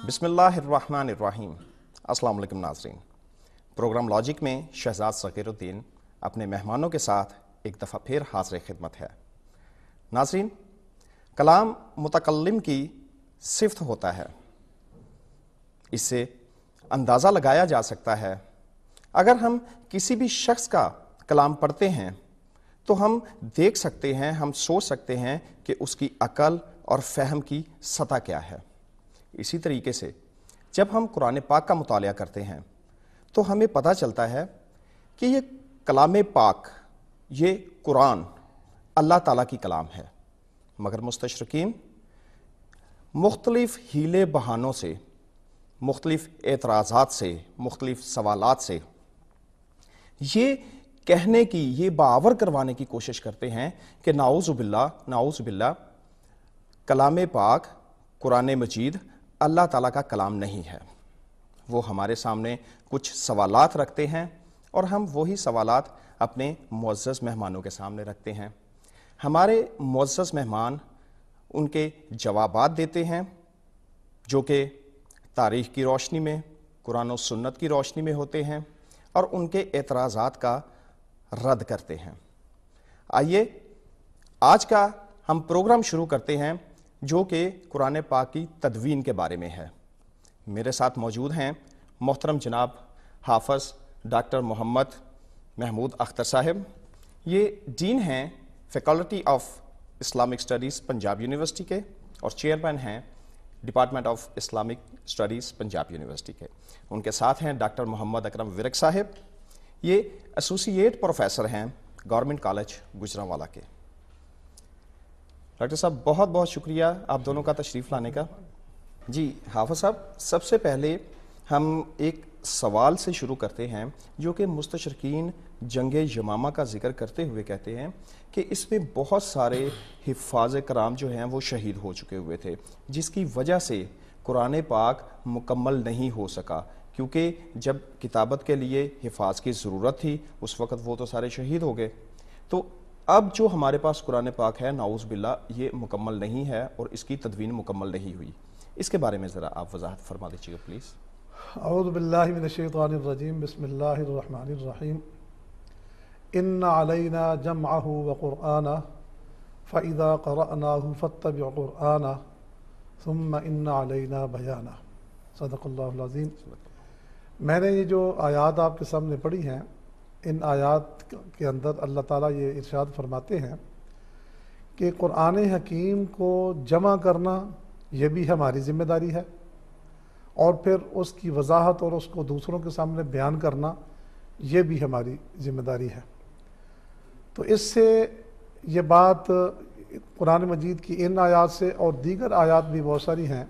بسم اللہ الرحمن الرحیم۔ السلام علیکم ناظرین، پروگرام لاجک میں شہزاد صغیر الدین اپنے مہمانوں کے ساتھ ایک دفعہ پھر حاضر خدمت ہے۔ ناظرین، کلام متکلم کی صفت ہوتا ہے، اس سے اندازہ لگایا جا سکتا ہے۔ اگر ہم کسی بھی شخص کا کلام پڑھتے ہیں تو ہم دیکھ سکتے ہیں، ہم سوچ سکتے ہیں کہ اس کی عقل اور فہم کی سطح کیا ہے۔ اسی طریقے سے جب ہم قرآن پاک کا مطالعہ کرتے ہیں تو ہمیں پتہ چلتا ہے کہ یہ کلام پاک، یہ قرآن اللہ تعالیٰ کی کلام ہے، مگر مستشرقین مختلف ہیلے بہانوں سے، مختلف اعتراضات سے، مختلف سوالات سے یہ کہنے کی، یہ باور کروانے کی کوشش کرتے ہیں کہ نعوذ باللہ کلام پاک، قرآن مجید اللہ تعالیٰ کا کلام نہیں ہے۔ وہ ہمارے سامنے کچھ سوالات رکھتے ہیں اور ہم وہی سوالات اپنے معزز مہمانوں کے سامنے رکھتے ہیں۔ ہمارے معزز مہمان ان کے جوابات دیتے ہیں جو کہ تاریخ کی روشنی میں، قرآن و سنت کی روشنی میں ہوتے ہیں، اور ان کے اعتراضات کا رد کرتے ہیں۔ آئیے آج کا ہم پروگرام شروع کرتے ہیں جو کہ قرآن پاک کی تدوین کے بارے میں ہے۔ میرے ساتھ موجود ہیں محترم جناب حافظ ڈاکٹر محمد محمود اختر صاحب، یہ ڈین ہیں faculty of Islamic studies Punjab university کے اور چیئرمین ہیں department of Islamic studies Punjab university کے۔ ان کے ساتھ ہیں ڈاکٹر محمد اکرم ورک صاحب، یہ ایسوسیٹ پروفیسر ہیں گورنمنٹ کالج گجرانوالہ کے۔ ڈاکٹر صاحب بہت بہت شکریہ آپ دونوں کا تشریف لانے کا۔ جی حافظ صاحب، سب سے پہلے ہم ایک سوال سے شروع کرتے ہیں جو کہ مستشرقین جنگ یمامہ کا ذکر کرتے ہوئے کہتے ہیں کہ اس میں بہت سارے حفاظ کرام جو ہیں وہ شہید ہو چکے ہوئے تھے، جس کی وجہ سے قرآن پاک مکمل نہیں ہو سکا، کیونکہ جب کتابت کے لیے حفاظ کی ضرورت تھی اس وقت وہ تو سارے شہید ہو گئے۔ تو اب جو ہمارے پاس قرآن پاک ہے نعوذ باللہ یہ مکمل نہیں ہے اور اس کی تدوین مکمل نہیں ہوئی، اس کے بارے میں ذرا آپ وضاحت فرما دیجیے گا پلیز۔ اعوذ باللہ من الشیطان الرجیم، بسم اللہ الرحمن الرحیم۔ ان علینا جمعہ وقرآنہ فاذا قرأناہ فاتبع قرآنہ ثم ان علینا بیانہ۔ صدق اللہ العظیم۔ میں نے یہ جو آیات آپ کے سامنے پڑھی ہیں، ان آیات کے اندر اللہ تعالیٰ یہ ارشاد فرماتے ہیں کہ قرآن حکیم کو جمع کرنا یہ بھی ہماری ذمہ داری ہے، اور پھر اس کی وضاحت اور اس کو دوسروں کے سامنے بیان کرنا یہ بھی ہماری ذمہ داری ہے۔ تو اس سے یہ بات قرآن مجید کی ان آیات سے اور دیگر آیات بھی بہت ساری ہیں،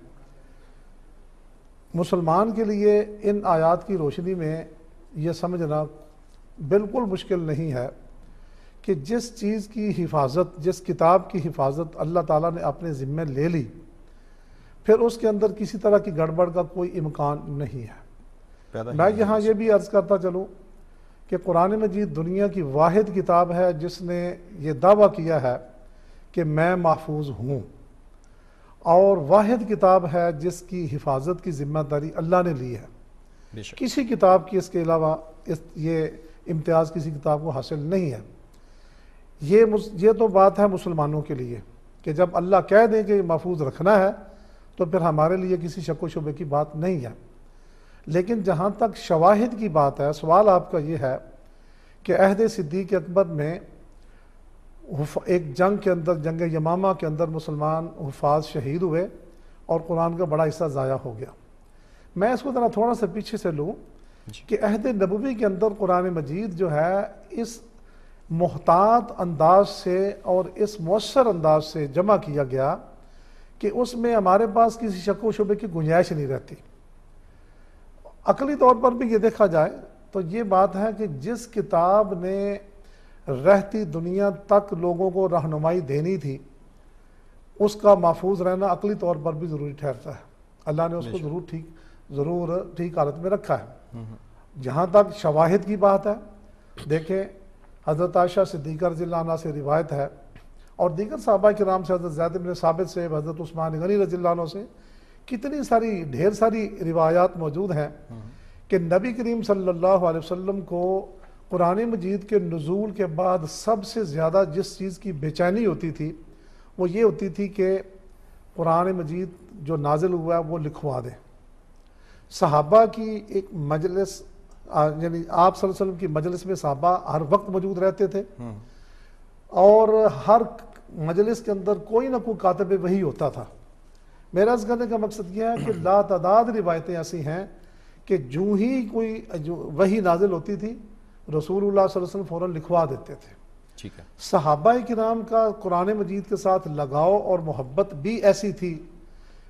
مسلمان کے لیے ان آیات کی روشنی میں یہ سمجھنا بالکل مشکل نہیں ہے کہ جس چیز کی حفاظت، جس کتاب کی حفاظت اللہ تعالیٰ نے اپنے ذمہ لے لی، پھر اس کے اندر کسی طرح کی گڑبڑ کا کوئی امکان نہیں ہے۔ میں یہاں یہ بھی عرض کرتا چلوں کہ قرآن مجید دنیا کی واحد کتاب ہے جس نے یہ دعویٰ کیا ہے کہ میں محفوظ ہوں، اور واحد کتاب ہے جس کی حفاظت کی ذمہ داری اللہ نے لی ہے۔ کسی کتاب کی اس کے علاوہ یہ امتیاز کسی کتاب کو حاصل نہیں ہے۔ یہ تو بات ہے مسلمانوں کے لیے کہ جب اللہ کہہ دیں کہ محفوظ رکھنا ہے تو پھر ہمارے لیے کسی شک و شبے کی بات نہیں ہے۔ لیکن جہاں تک شواہد کی بات ہے، سوال آپ کا یہ ہے کہ عہد صدیق اکبر میں ایک جنگ کے اندر، جنگ یمامہ کے اندر مسلمان حفاظ شہید ہوئے اور قرآن کا بڑا حصہ ضائع ہو گیا۔ میں اس کو ذرا تھوڑا سا پیچھے سے لوں کہ عہد نبوی کے اندر قرآن مجید جو ہے اس محتاط انداز سے اور اس مؤثر انداز سے جمع کیا گیا کہ اس میں ہمارے پاس کسی شک و شبے کی گنجائش نہیں رہتی۔ عقلی طور پر بھی یہ دیکھا جائے تو یہ بات ہے کہ جس کتاب نے رہتی دنیا تک لوگوں کو رہنمائی دینی تھی اس کا محفوظ رہنا عقلی طور پر بھی ضروری ٹھہرتا ہے۔ اللہ نے اس کو ضرور ٹھیک حالت میں رکھا ہے۔ جہاں تک شواہد کی بات ہے، دیکھیں حضرت عائشہ صدیقہ رضی اللہ عنہ سے روایت ہے اور دیگر صحابہ کرام سے، حضرت زید بن ثابت سے، حضرت عثمان غنی رضی اللہ عنہ سے، کتنی ساری ڈھیر ساری روایات موجود ہیں کہ نبی کریم صلی اللہ علیہ وسلم کو قرآن مجید کے نزول کے بعد سب سے زیادہ جس چیز کی بے چینی ہوتی تھی وہ یہ ہوتی تھی کہ قرآن مجید جو نازل ہوا ہے وہ لکھوا دیں. صحابہ کی ایک مجلس، یعنی آپ صلی اللہ علیہ وسلم کی مجلس میں صحابہ ہر وقت موجود رہتے تھے، اور ہر مجلس کے اندر کوئی نہ کوئی کاتب وحی ہوتا تھا. میرا عرض کرنے کا مقصد یہ ہے کہ لا تعداد روایتیں ایسی ہیں کہ جو ہی کوئی وحی نازل ہوتی تھی رسول اللہ صلی اللہ علیہ وسلم فوراً لکھوا دیتے تھے. ٹھیک ہے. صحابہ کرام کا قرآن مجید کے ساتھ لگاؤ اور محبت بھی ایسی تھی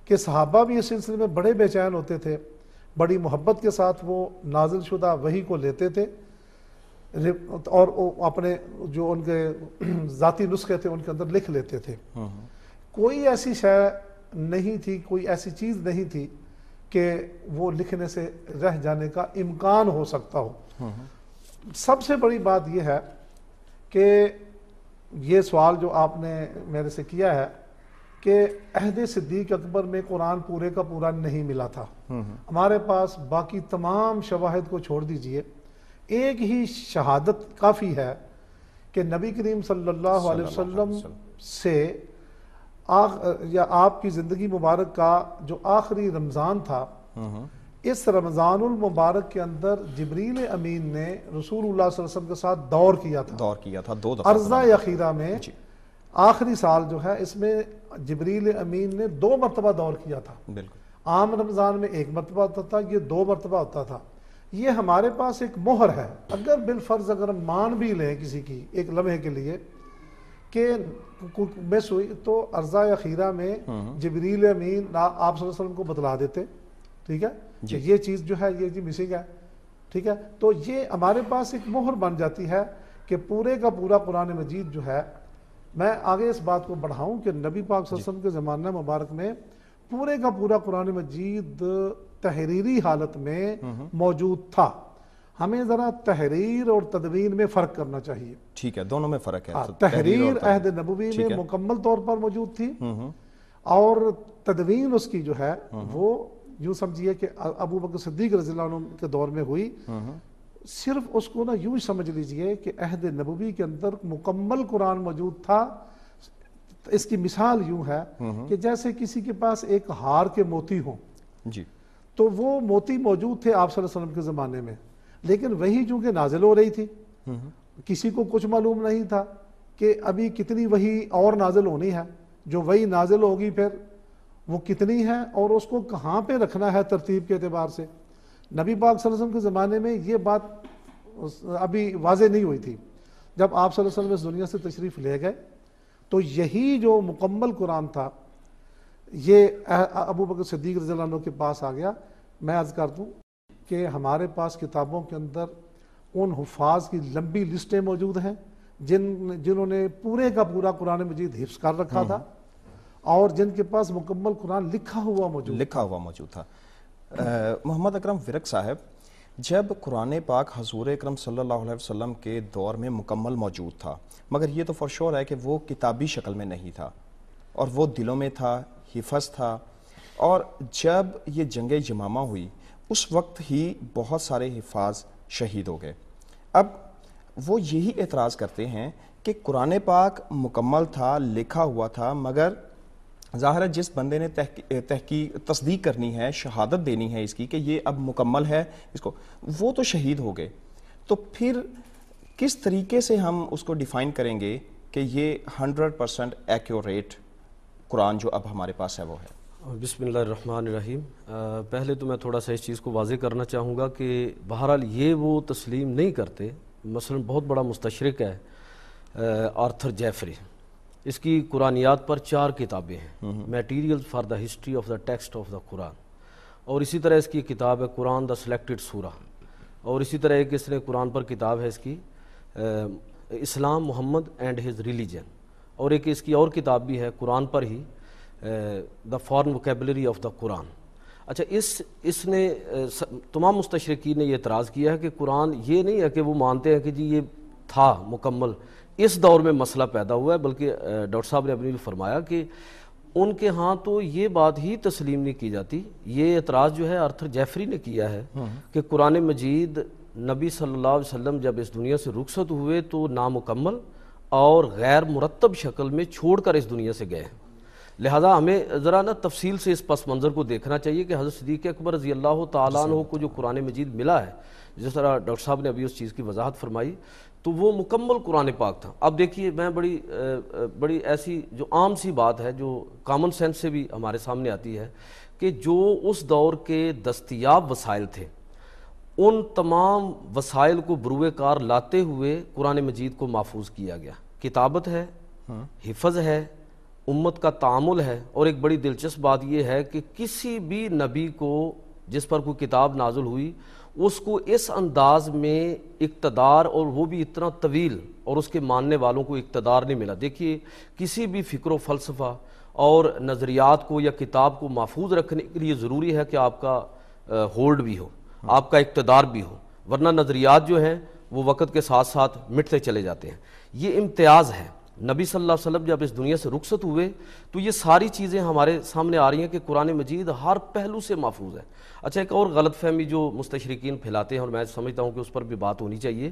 کہ صحابہ بھی اس سلسلے میں بڑے بے چین ہوتے تھے، بڑی محبت کے ساتھ وہ نازل شدہ وحی کو لیتے تھے اور اپنے جو ان کے ذاتی نسخے تھے ان کے اندر لکھ لیتے تھے. کوئی ایسی شے نہیں تھی، کوئی ایسی چیز نہیں تھی کہ وہ لکھنے سے رہ جانے کا امکان ہو سکتا ہو. سب سے بڑی بات یہ ہے کہ یہ سوال جو آپ نے میرے سے کیا ہے کہ عہد صدیق اکبر میں قرآن پورے کا پورا نہیں ملا تھا. ہمارے پاس باقی تمام شواہد کو چھوڑ دیجئے، ایک ہی شہادت کافی ہے کہ نبی کریم صلی اللہ علیہ وسلم سے یا آپ کی زندگی مبارک کا جو آخری رمضان تھا، اس رمضان المبارک کے اندر جبریل امین نے رسول اللہ صلی اللہ علیہ وسلم کے ساتھ دور کیا تھا 2 دفعہ. عرضہ اخیرہ میں آخری سال جو ہے اس میں جبریل امین نے 2 مرتبہ دور کیا تھا. بالکل. عام رمضان میں 1 مرتبہ ہوتا تھا، یہ 2 مرتبہ ہوتا تھا. یہ ہمارے پاس ایک مہر ہے. اگر بالفرض اگر ہم مان بھی لیں کسی کی ایک لمحے کے لیے کہ مس ہوئی تو عرضہ اخیرہ میں جبریل امین آپ صلی اللہ علیہ وسلم کو بتلا دیتے، ٹھیک ہے، کہ یہ چیز جو ہے یہ مسنگ ہے، ٹھیک ہے. تو یہ ہمارے پاس ایک مہر بن جاتی ہے کہ پورے کا پورا قرآن مجید جو ہے، میں آگے اس بات کو بڑھاؤں کہ نبی پاک صلی اللہ علیہ وسلم کے زمانہ مبارک میں پورے کا پورا قرآن مجید تحریری حالت میں موجود تھا. ہمیں ذرا تحریر اور تدوین میں فرق کرنا چاہیے. ٹھیک ہے، دونوں میں فرق ہے. تحریر عہد نبوی میں مکمل طور پر موجود تھی، اور تدوین اس کی جو ہے وہ یوں سمجھیے کہ ابو بکر صدیق رضی اللہ عنہ کے دور میں ہوئی. صرف اس کو نا یوں سمجھ لیجئے کہ عہد نبوی کے اندر مکمل قرآن موجود تھا. اس کی مثال یوں ہے کہ جیسے کسی کے پاس ایک ہار کے موتی ہوں، تو وہ موتی موجود تھے آپ صلی اللہ علیہ وسلم کے زمانے میں، لیکن وہی چونکہ نازل ہو رہی تھی، کسی کو کچھ معلوم نہیں تھا کہ ابھی کتنی وہی اور نازل ہونی ہے، جو وہی نازل ہوگی پھر وہ کتنی ہے اور اس کو کہاں پہ رکھنا ہے ترتیب کے اعتبار سے. نبی پاک صلی اللہ علیہ وسلم کے زمانے میں یہ بات ابھی واضح نہیں ہوئی تھی. جب آپ صلی اللہ علیہ وسلم اس دنیا سے تشریف لے گئے تو یہی جو مکمل قرآن تھا یہ ابو بکر صدیق رضی اللہ عنہ کے پاس آ گیا. میں عرض کر دوں کہ ہمارے پاس کتابوں کے اندر ان حفاظ کی لمبی لسٹیں موجود ہیں جنہوں نے پورے کا پورا قرآن مجید حفظ کر رکھا تھا اور جن کے پاس مکمل قرآن لکھا ہوا موجود تھا. محمد اکرم ورق صاحب، جب قرآن پاک حضور اکرم صلی اللہ علیہ وسلم کے دور میں مکمل موجود تھا، مگر یہ تو فور شور ہے کہ وہ کتابی شکل میں نہیں تھا اور وہ دلوں میں تھا، حفظ تھا، اور جب یہ جنگ یمامہ ہوئی اس وقت ہی بہت سارے حفاظ شہید ہو گئے. اب وہ یہی اعتراض کرتے ہیں کہ قرآن پاک مکمل تھا، لکھا ہوا تھا، مگر ظاہر ہے جس بندے نے تصدیق کرنی ہے، شہادت دینی ہے اس کی کہ یہ اب مکمل ہے اس کو، وہ تو شہید ہو گئے. تو پھر کس طریقے سے ہم اس کو ڈیفائن کریں گے کہ یہ 100% ایکیوریٹ قرآن جو اب ہمارے پاس ہے وہ ہے؟ بسم اللہ الرحمن الرحیم. پہلے تو میں تھوڑا سا اس چیز کو واضح کرنا چاہوں گا کہ بہرحال یہ وہ تسلیم نہیں کرتے. مثلا بہت بڑا مستشرق ہے آرتھر جیفری، اس کی قرآنیات پر 4 کتابیں ہیں، material for the history of the text of the Quran, اور اسی طرح اس کی کتاب ہے قرآن دا سلیکٹڈ سورہ، اور اسی طرح ایک اس نے قرآن پر کتاب ہے اس کی اسلام محمد اینڈ ہز ریلیجن، اور ایک اس کی اور کتاب بھی ہے قرآن پر ہی the foreign vocabulary of the قرآن. اچھا، اس نے تمام مستشرقین نے یہ اعتراض کیا ہے کہ قرآن یہ نہیں ہے کہ وہ مانتے ہیں کہ جی یہ تھا مکمل، اس دور میں مسئلہ پیدا ہوا ہے، بلکہ ڈاکٹر صاحب نے اپنی فرمایا کہ ان کے ہاں تو یہ بات ہی تسلیم نہیں کی جاتی. یہ اعتراض جو ہے آرتھر جیفری نے کیا ہے کہ قرآن مجید نبی صلی اللہ علیہ وسلم جب اس دنیا سے رخصت ہوئے تو نامکمل اور غیر مرتب شکل میں چھوڑ کر اس دنیا سے گئے ہیں. لہذا ہمیں ذرا نا تفصیل سے اس پس منظر کو دیکھنا چاہیے کہ حضرت صدیق اکبر رضی اللہ تعالیٰ عنہ کو جو قرآن مجید ملا ہے، جس طرح ڈاکٹر صاحب نے ابھی اس چیز کی وضاحت فرمائی، تو وہ مکمل قرآن پاک تھا. اب دیکھیے، میں بڑی ایسی جو عام سی بات ہے جو کامن سینس سے بھی ہمارے سامنے آتی ہے کہ جو اس دور کے دستیاب وسائل تھے، ان تمام وسائل کو بروئے کار لاتے ہوئے قرآن مجید کو محفوظ کیا گیا. کتابت ہے، حفظ ہے، امت کا تعامل ہے. اور ایک بڑی دلچسپ بات یہ ہے کہ کسی بھی نبی کو جس پر کوئی کتاب نازل ہوئی، اس کو اس انداز میں اقتدار، اور وہ بھی اتنا طویل، اور اس کے ماننے والوں کو اقتدار نہیں ملا. دیکھیے، کسی بھی فکر و فلسفہ اور نظریات کو یا کتاب کو محفوظ رکھنے کے لیے ضروری ہے کہ آپ کا ہولڈ بھی ہو، آپ کا اقتدار بھی ہو، ورنہ نظریات جو ہیں وہ وقت کے ساتھ ساتھ مٹتے چلے جاتے ہیں. یہ امتیاز ہے. نبی صلی اللہ علیہ وسلم جب اس دنیا سے رخصت ہوئے تو یہ ساری چیزیں ہمارے سامنے آ رہی ہیں کہ قرآن مجید ہر پہلو سے محفوظ ہے. اچھا، ایک اور غلط فہمی جو مستشرقین پھیلاتے ہیں، اور میں سمجھتا ہوں کہ اس پر بھی بات ہونی چاہیے،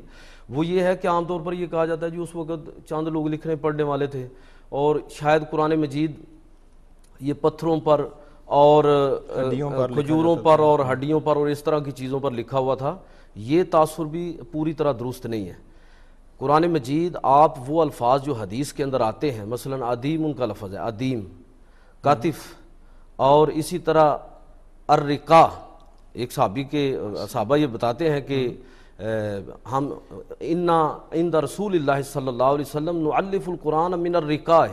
وہ یہ ہے کہ عام طور پر یہ کہا جاتا ہے جو اس وقت چند لوگ لکھنے پڑھنے والے تھے، اور شاید قرآن مجید یہ پتھروں پر اور کھجوروں پر اور ہڈیوں پر اور اس طرح کی چیزوں پر لکھا ہوا تھا. یہ تاثر بھی پوری طرح درست نہیں ہے. قرآن مجید آپ وہ الفاظ جو حدیث کے اندر آتے ہیں، مثلا عدیم ان کا لفظ ہے، عدیم، کاتف، اور اسی طرح الرقا. ایک صحابہ یہ بتاتے ہیں کہ ہم عند رسول اللہ صلی اللہ علیہ وسلم نعلف القرآن من الرقاء.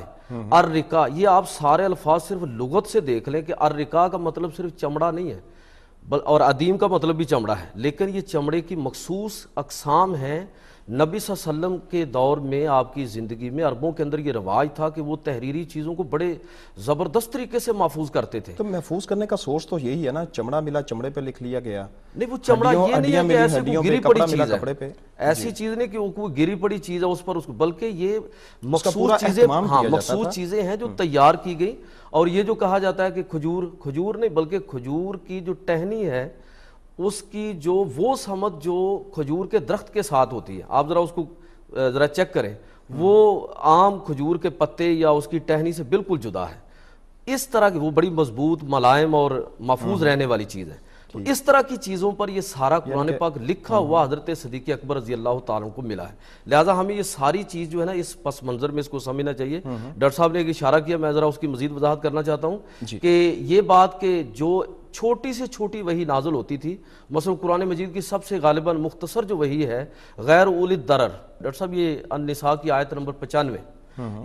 الرقاء، یہ آپ سارے الفاظ صرف لغت سے دیکھ لیں کہ الرقاء کا مطلب صرف چمڑا نہیں ہے، اور عدیم کا مطلب بھی چمڑا ہے، لیکن یہ چمڑے کی مخصوص اقسام ہیں. نبی صلی اللہ علیہ وسلم کے دور میں، آپ کی زندگی میں عربوں کے اندر یہ رواج تھا کہ وہ تحریری چیزوں کو بڑے زبردست طریقے سے محفوظ کرتے تھے. تو محفوظ کرنے کا سورس تو یہی ہے نا، چمڑا ملا چمڑے پہ لکھ لیا گیا. نہیں، وہ چمڑا یہ نہیں ہے کہ ایسے کوئی گری پڑی چیز ہے، ایسی چیز نہیں کہ وہ کوئی گری پڑی چیز ہے اس پر، بلکہ یہ مخصوص چیزیں ہیں جو تیار کی گئی. اور یہ جو کہا جاتا ہے کہ کھجور نہیں، بلکہ کھجور کی جو ٹہنی ہے اس کی جو وہ سمت جو کھجور کے درخت کے ساتھ ہوتی ہے، آپ ذرا اس کو ذرا چیک کریں، وہ عام کھجور کے پتے یا اس کی ٹہنی سے بالکل جدا ہے. اس طرح کی وہ بڑی مضبوط، ملائم اور محفوظ رہنے والی چیز ہے. تو اس طرح کی چیزوں پر یہ سارا قرآن پاک لکھا ہوا حضرت صدیق اکبر رضی اللہ تعالیٰ کو ملا ہے. لہٰذا ہمیں یہ ساری چیز جو ہے نا اس پس منظر میں اس کو سمجھنا چاہیے. ڈاکٹر صاحب نے ایک اشارہ کیا، میں ذرا اس کی مزید وضاحت کرنا چاہتا ہوں کہ یہ بات کہ جو چھوٹی سے چھوٹی وحی نازل ہوتی تھی، مثلا قرآن مجید کی سب سے غالباً مختصر جو وحی ہے غیر اولی الضرر، ڈاکٹر صاحب یہ النساء کی آیت نمبر 95،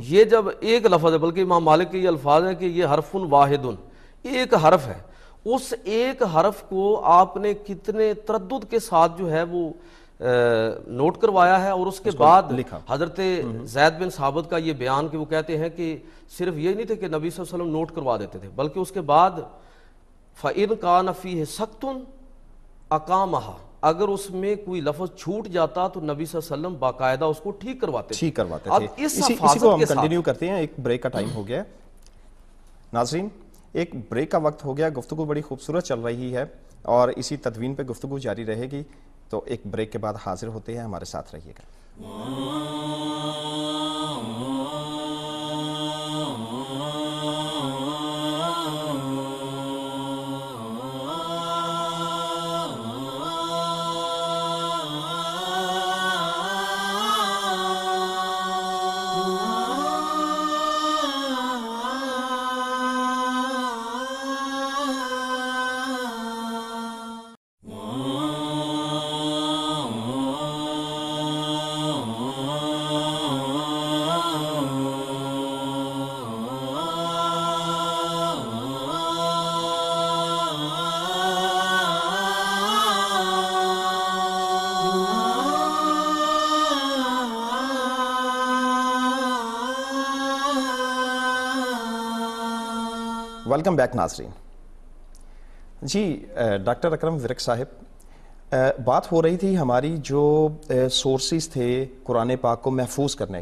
یہ جب ایک لفظ ہے، بلکہ امام مالک کے یہ الفاظ ہیں کہ یہ حرف واحد، ایک حرف ہے. اس ایک حرف کو آپ نے کتنے تردد کے ساتھ جو ہے وہ نوٹ کروایا ہے. اور اس کے بعد حضرت زید بن ثابت کا یہ بیان کہ وہ کہتے ہیں کہ صرف یہ نہیں تھے کہ نبی صلی اللہ علیہ وسلم نوٹ کروا دیتے تھے، بلکہ اس کے بعد فَإِنْ كَانَ فِيهِ سَقْطٌ أَقَامَهَا، اگر اس میں کوئی لفظ چھوٹ جاتا تو نبی صلی اللہ علیہ وسلم باقاعدہ اس کو ٹھیک کرواتے تھے. اسی کو ہم کنٹینیو کرتے ہیں. ایک بریک کا ٹائم ہو گیا. ناظرین، ایک بریک کا وقت ہو گیا. گفتگو بڑی خوبصورت چل رہی ہے اور اسی تدوین پہ گفتگو جاری رہے گی. تو ایک بریک کے بعد حاضر ہوتے ہیں، ہمارے ساتھ رہیے گا. ویلکم بیک ناظرین. جی ڈاکٹر اکرم ورک صاحب، بات ہو رہی تھی ہماری جو سورسز تھے قرآن پاک کو محفوظ کرنے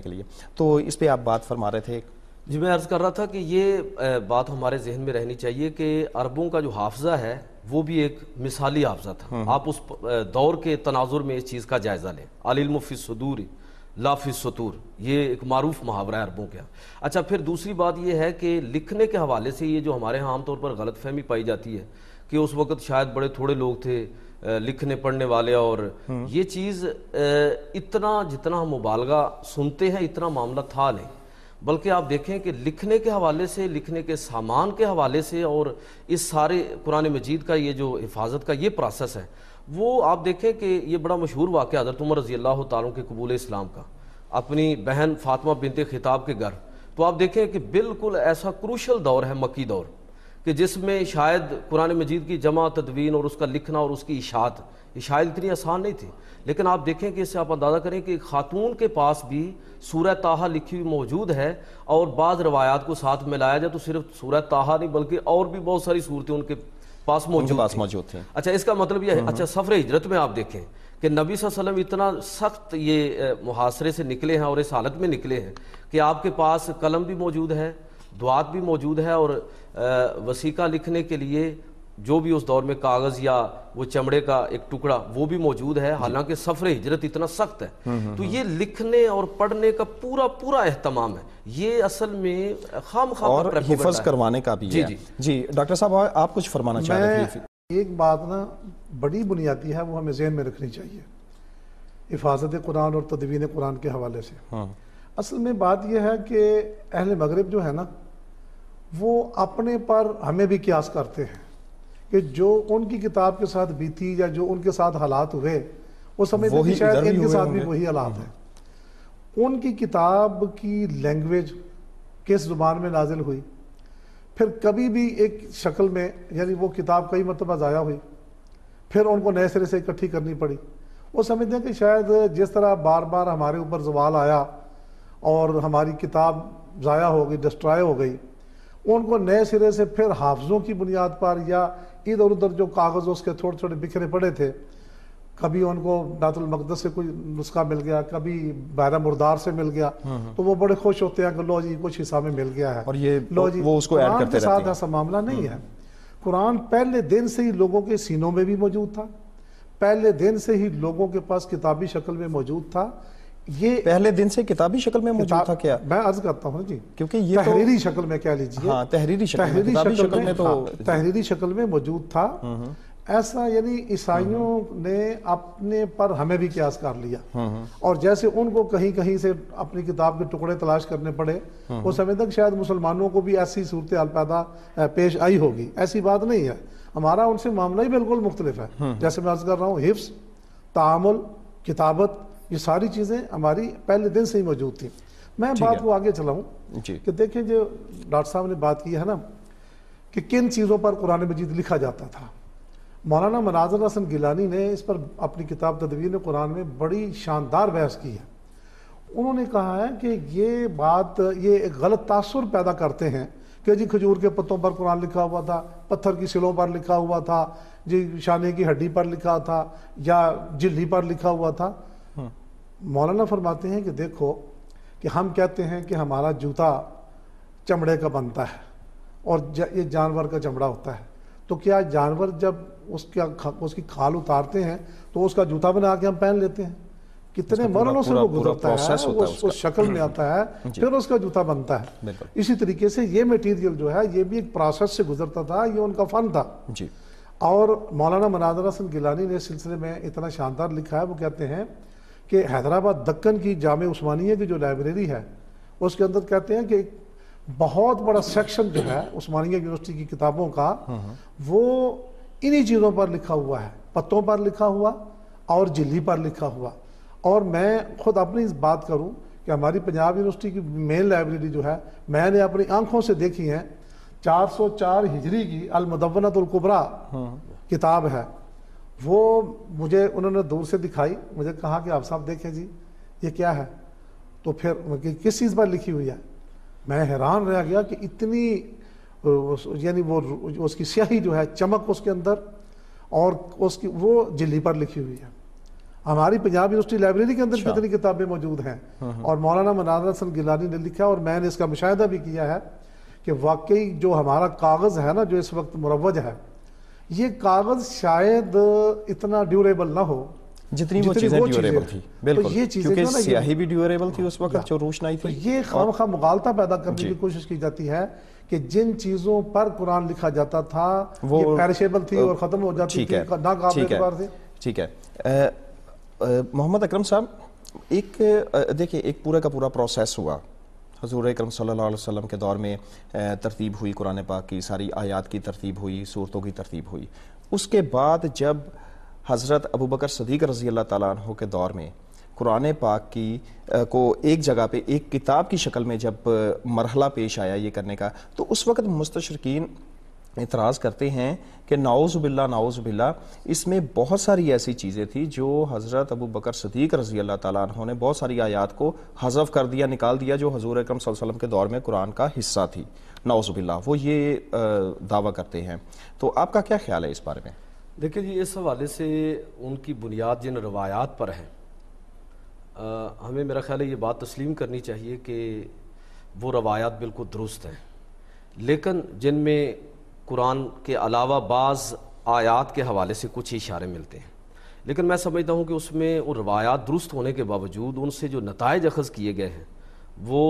کے لیے، تو اس پہ آپ بات فرما رہے تھے جی میں عرض کر رہا تھا کہ یہ بات ہمارے ذہن میں رہنی چاہیے کہ عربوں کا جو حافظہ ہے وہ بھی ایک مثالی حافظہ تھا. آپ اس دور کے تناظر میں اس چیز کا جائزہ لیں. العلم فی الصدور لا فی السطور، یہ ایک معروف محاورہ ہے عربوں کا. اچھا پھر دوسری بات یہ ہے کہ لکھنے کے حوالے سے یہ جو ہمارے ہاں عام طور پر غلط فہمی پائی جاتی ہے کہ اس وقت شاید بڑے تھوڑے لوگ تھے لکھنے پڑھنے والے، اور یہ چیز اتنا جتنا ہم مبالغہ سنتے ہیں اتنا معاملہ تھا نہیں. بلکہ آپ دیکھیں کہ لکھنے کے حوالے سے، لکھنے کے سامان کے حوالے سے، اور اس سارے قرآن مجید کا یہ جو حفاظت کا یہ پروسیس ہے، وہ آپ دیکھیں کہ یہ بڑا مشہور واقعہ حضرت عمر رضی اللہ تعالیٰ کے قبول اسلام کا اپنی بہن فاطمہ بنت خطاب کے گھر. تو آپ دیکھیں کہ بالکل ایسا کروشل دور ہے مکی دور کہ جس میں شاید قرآن مجید کی جمع تدوین اور اس کا لکھنا اور اس کی اشاعت اتنی آسان نہیں تھی. لیکن آپ دیکھیں کہ اس سے آپ اندازہ کریں کہ ایک خاتون کے پاس بھی سورہ طٰہٰ لکھی ہوئی موجود ہے، اور بعض روایات کو ساتھ ملایا جائے تو صرف سورہ طٰہٰ نہیں بلکہ اور بھی بہت ساری صورتیں ان کے پاس موجود تھیں. اچھا اس کا مطلب یہ ہے، اچھا سفر ہجرت میں آپ دیکھیں کہ نبی صلی اللہ علیہ وسلم اتنا سخت یہ محاصرے سے نکلے ہیں اور اس حالت میں نکلے ہیں کہ آپ کے پاس قلم بھی موجود ہے، دعات بھی موجود ہے، اور وثیقہ لکھنے کے لیے جو بھی اس دور میں کاغذ یا وہ چمڑے کا ایک ٹکڑا وہ بھی موجود ہے. حالانکہ سفر ہجرت اتنا سخت ہے. تو یہ لکھنے اور پڑھنے کا پورا اہتمام ہے، یہ اصل میں خام اور حفظ کروانے کا بھی ہے. جی ڈاکٹر صاحب آپ کچھ فرمانا چاہ رہے تھے؟ ایک بات نا بڑی بنیادی ہے، وہ ہمیں ذہن میں رکھنی چاہیے حفاظت قرآن اور تدوین قرآن کے حوالے سے. اصل میں بات یہ ہے کہ اہل مغرب جو ہے نا وہ اپنے پر ہمیں بھی قیاس کرتے ہیں کہ جو ان کی کتاب کے ساتھ بیتی یا جو ان کے ساتھ حالات ہوئے وہ سمجھتے ہیں کہ شاید ان کے ساتھ بھی وہی حالات ہیں. ان کی کتاب کی لینگویج کس زبان میں نازل ہوئی، پھر کبھی بھی ایک شکل میں، یعنی وہ کتاب کئی مرتبہ ضائع ہوئی، پھر ان کو نئے سرے سے اکٹھی کرنی پڑی. وہ سمجھتے ہیں کہ شاید جس طرح بار بار ہمارے اوپر زوال آیا اور ہماری کتاب ضائع ہو گئی، ڈسٹرائے ہو گئی، ان کو نئے سرے سے پھر حافظوں کی بنیاد پر یا ادھر ادھر جو کاغذ اس کے تھوڑے تھوڑے بکھرے پڑے تھے، کبھی ان کو بیت المقدس سے کوئی نسخہ مل گیا، کبھی بحیرہ مردار سے مل گیا، تو وہ بڑے خوش ہوتے ہیں کہ لو جی کچھ حصہ میں مل گیا ہے، اور یہ لو جی. وہ اس کو ایڈ کرتے رہتے ہیں. قرآن کے ساتھ ایسا معاملہ نہیں ہے. قرآن پہلے دن سے ہی لوگوں کے سینوں میں بھی موجود تھا، پہلے دن سے ہی لوگوں کے پاس کتابی شکل میں موجود تھا. یہ پہلے دن سے کتابی شکل میں موجود تھا کیا؟ میں عرض کرتا ہوں جی، کیونکہ یہ تحریری شکل میں کہہ لیجیے. ہاں تحریری شکل میں موجود تھا. ایسا یعنی عیسائیوں نے اپنے پر ہمیں بھی قیاس کر لیا، اور جیسے ان کو کہیں کہیں سے اپنی کتاب کے ٹکڑے تلاش کرنے پڑے، وہ سمجھتا کہ شاید مسلمانوں کو بھی ایسی صورتحال پیدا پیش آئی ہوگی. ایسی بات نہیں ہے. ہمارا ان سے معاملہ ہی بالکل مختلف ہے. جیسے میں عرض کر رہا ہوں، حفظ، تعامل، کتابت، یہ ساری چیزیں ہماری پہلے دن سے ہی موجود تھیں. میں بات کو آگے چلاؤں کہ دیکھیں جو ڈاکٹر صاحب نے بات کی ہے نا کہ کن چیزوں پر قرآن مجید لکھا جاتا تھا. مولانا مناظر حسن گیلانی نے اس پر اپنی کتاب تدوین قرآن میں بڑی شاندار بحث کی ہے. انہوں نے کہا ہے کہ یہ بات یہ ایک غلط تاثر پیدا کرتے ہیں کہ جی کھجور کے پتوں پر قرآن لکھا ہوا تھا، پتھر کی سلوں پر لکھا ہوا تھا، جی شانے کی ہڈی پر لکھا تھا یا جلی پر لکھا ہوا تھا. مولانا فرماتے ہیں کہ دیکھو کہ ہم کہتے ہیں کہ ہمارا جوتا چمڑے کا بنتا ہے اور یہ جانور کا چمڑا ہوتا ہے، تو کیا جانور جب اس کی کھال اتارتے ہیں تو اس کا جوتا بنا کے ہم پہن لیتے ہیں؟ کتنے مرحلوں سے وہ گزرتا ہے، وہ اس شکل میں آتا ہے، پھر اس کا جوتا بنتا ہے. اسی طریقے سے یہ میٹیریل جو ہے یہ بھی ایک پروسیس سے گزرتا تھا، یہ ان کا فن تھا. اور مولانا مناظر حسن گیلانی نے اس سلسلے میں اتنا شاندار لکھا ہے. وہ کہتے ہیں کہ حیدرآباد دکن کی جامع عثمانیہ کی جو لائبریری ہے اس کے اندر کہتے ہیں کہ ایک بہت بڑا سیکشن جو ہے عثمانیہ یونیورسٹی کی کتابوں کا وہ انہی چیزوں پر لکھا ہوا ہے، پتوں پر لکھا ہوا اور جلی پر لکھا ہوا. اور میں خود اپنی اس بات کروں کہ ہماری پنجاب یونیورسٹی کی مین لائبریری جو ہے میں نے اپنی آنکھوں سے دیکھی ہیں، 404 ہجری کی المدونۃ الکبریٰ کتاب ہے، وہ مجھے انہوں نے دور سے دکھائی، مجھے کہا کہ آپ صاحب دیکھیں جی یہ کیا ہے، تو پھر کس چیز پر لکھی ہوئی ہے. میں حیران رہ گیا کہ اتنی یعنی وہ اس کی سیاہی جو ہے، چمک اس کے اندر، اور اس کی وہ جلی پر لکھی ہوئی ہے. ہماری پنجاب یونیورسٹی لائبریری کے اندر کتنی کتابیں موجود ہیں، اور مولانا مناظر حسن گیلانی نے لکھا، اور میں نے اس کا مشاہدہ بھی کیا ہے کہ واقعی جو ہمارا کاغذ ہے نا جو اس وقت مروج ہے، یہ کاغذ شاید اتنا ڈیوریبل نہ ہو جتنی وہ چیزیں ڈیوریبل تھی، بالکل، یہ چیزیں کیونکہ سیاہی بھی ڈیوریبل تھی اس وقت جو روشنائی تھی. یہ خواہ مغالطہ پیدا کرنے کی کوشش کی جاتی ہے کہ جن چیزوں پر قرآن لکھا جاتا تھا یہ پیرشیبل تھی اور ختم ہو جاتی تھی، ناقابل اعتبار تھی. ٹھیک ہے محمد اکرم صاحب، دیکھیں ایک پورا کا پورا پروسیس ہوا. حضور اکرم صلی اللہ علیہ وسلم کے دور میں ترتیب ہوئی قرآن پاک کی، ساری آیات کی ترتیب ہوئی، صورتوں کی ترتیب ہوئی. اس کے بعد جب حضرت ابوبکر صدیق رضی اللہ تعالیٰ عنہ کے دور میں قرآن پاک کو ایک جگہ پہ ایک کتاب کی شکل میں جب مرحلہ پیش آیا یہ کرنے کا، تو اس وقت مستشرقین اعتراض کرتے ہیں کہ نعوذ باللہ اس میں بہت ساری ایسی چیزیں تھیں جو حضرت ابوبکر صدیق رضی اللہ تعالیٰ عنہ نے بہت ساری آیات کو حذف کر دیا، نکال دیا، جو حضور اکرم صلی اللہ علیہ وسلم کے دور میں قرآن کا حصہ تھی. نعوذ باللہ، وہ یہ دعویٰ کرتے ہیں. تو آپ کا کیا خیال ہے اس بارے میں؟ دیکھیں جی، اس حوالے سے ان کی بنیاد جن روایات پر ہے، ہمیں میرا خیال ہے یہ بات تسلیم کرنی چاہیے کہ وہ روایات بالکل درست ہیں، لیکن جن میں قرآن کے علاوہ بعض آیات کے حوالے سے کچھ اشارے ملتے ہیں. لیکن میں سمجھتا ہوں کہ اس میں وہ روایات درست ہونے کے باوجود ان سے جو نتائج اخذ کیے گئے ہیں وہ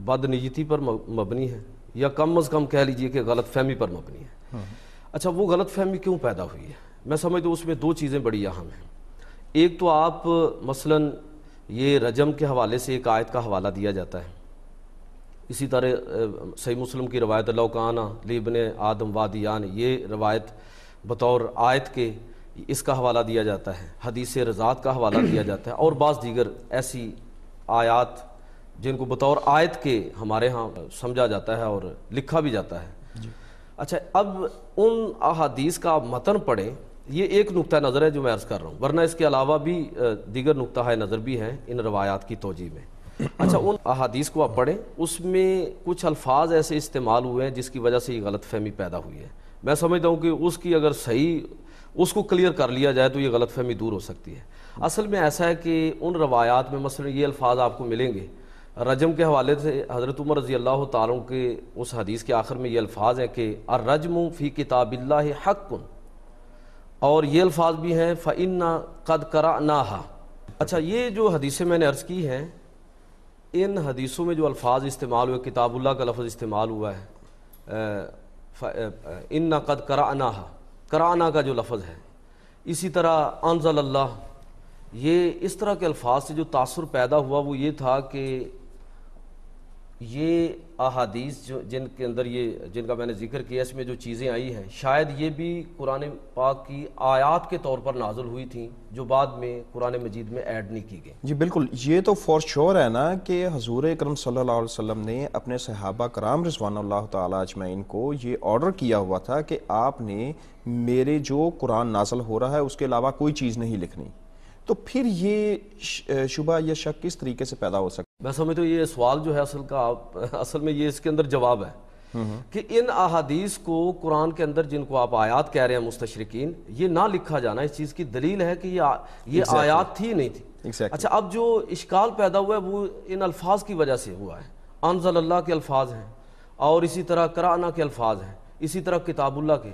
بدنیتی پر مبنی ہے، یا کم از کم کہہ لیجئے کہ غلط فہمی پر مبنی ہے. اچھا، وہ غلط فہمی کیوں پیدا ہوئی ہے؟ میں سمجھتا ہوں اس میں دو چیزیں بڑی اہم ہیں. ایک تو آپ مثلاً یہ رجم کے حوالے سے ایک آیت کا حوالہ دیا جاتا ہے، اسی طرح صحیح مسلم کی روایت لو کان لابن آدم وادیان، یہ روایت بطور آیت کے اس کا حوالہ دیا جاتا ہے، حدیث رضات کا حوالہ دیا جاتا ہے، اور بعض دیگر ایسی آیات جن کو بطور آیت کے ہمارے ہاں سمجھا جاتا ہے اور لکھا بھی جاتا ہے. اچھا، اب ان احادیث کا آپ متن پڑھیں، یہ ایک نقطہ نظر ہے جو میں عرض کر رہا ہوں، ورنہ اس کے علاوہ بھی دیگر نقطہ نظر بھی ہیں ان روایات کی توجیہ میں. اچھا، ان احادیث کو آپ پڑھیں، اس میں کچھ الفاظ ایسے استعمال ہوئے ہیں جس کی وجہ سے یہ غلط فہمی پیدا ہوئی ہے. میں سمجھتا ہوں کہ اس کی اگر صحیح اس کو کلیئر کر لیا جائے تو یہ غلط فہمی دور ہو سکتی ہے. اصل میں ایسا ہے کہ ان روایات میں مثلا یہ الفاظ آپ کو ملیں گے رجم کے حوالے سے. حضرت عمر رضی اللہ تعالیٰ کے اس حدیث کے آخر میں یہ الفاظ ہیں کہ الرجم فی کتاب اللہ حق، اور یہ الفاظ بھی ہیں فإنا قد قرأناہا. اچھا، یہ جو حدیثیں میں نے عرض کی ہیں، ان حدیثوں میں جو الفاظ استعمال ہوئے، کتاب اللہ کا لفظ استعمال ہوا ہے، انا قد قرأناہا، قرأنا کا جو لفظ ہے، اسی طرح انزل اللہ، یہ اس طرح کے الفاظ سے جو تاثر پیدا ہوا وہ یہ تھا کہ یہ احادیث جن کے اندر جن کا میں نے ذکر کیا، اس میں جو چیزیں آئی ہیں شاید یہ بھی قرآن پاک کی آیات کے طور پر نازل ہوئی تھیں جو بعد میں قرآن مجید میں ایڈ نہیں کی گئی. جی بالکل، یہ تو فور شور ہے نا کہ حضور اکرم صلی اللہ علیہ وسلم نے اپنے صحابہ کرام رضوان اللہ تعالیٰ اجمعین کو یہ آرڈر کیا ہوا تھا کہ آپ نے میرے جو قرآن نازل ہو رہا ہے اس کے علاوہ کوئی چیز نہیں لکھنی. تو پھر یہ شبہ یا شک کس طریقے سے پیدا ہو سکتا؟ میں سمجھتا ہوں یہ سوال جو ہے اصل میں یہ اس کے اندر جواب ہے کہ ان احادیث کو قرآن کے اندر جن کو آپ آیات کہہ رہے ہیں مستشرقین، یہ نہ لکھا جانا اس چیز کی دلیل ہے کہ یہ آیات تھی نہیں تھی. اچھا، اب جو اشکال پیدا ہوا ہے وہ ان الفاظ کی وجہ سے ہوا ہے. انزل اللہ کے الفاظ ہیں اور اسی طرح قرأنا کے الفاظ ہیں، اسی طرح کتاب اللہ کے.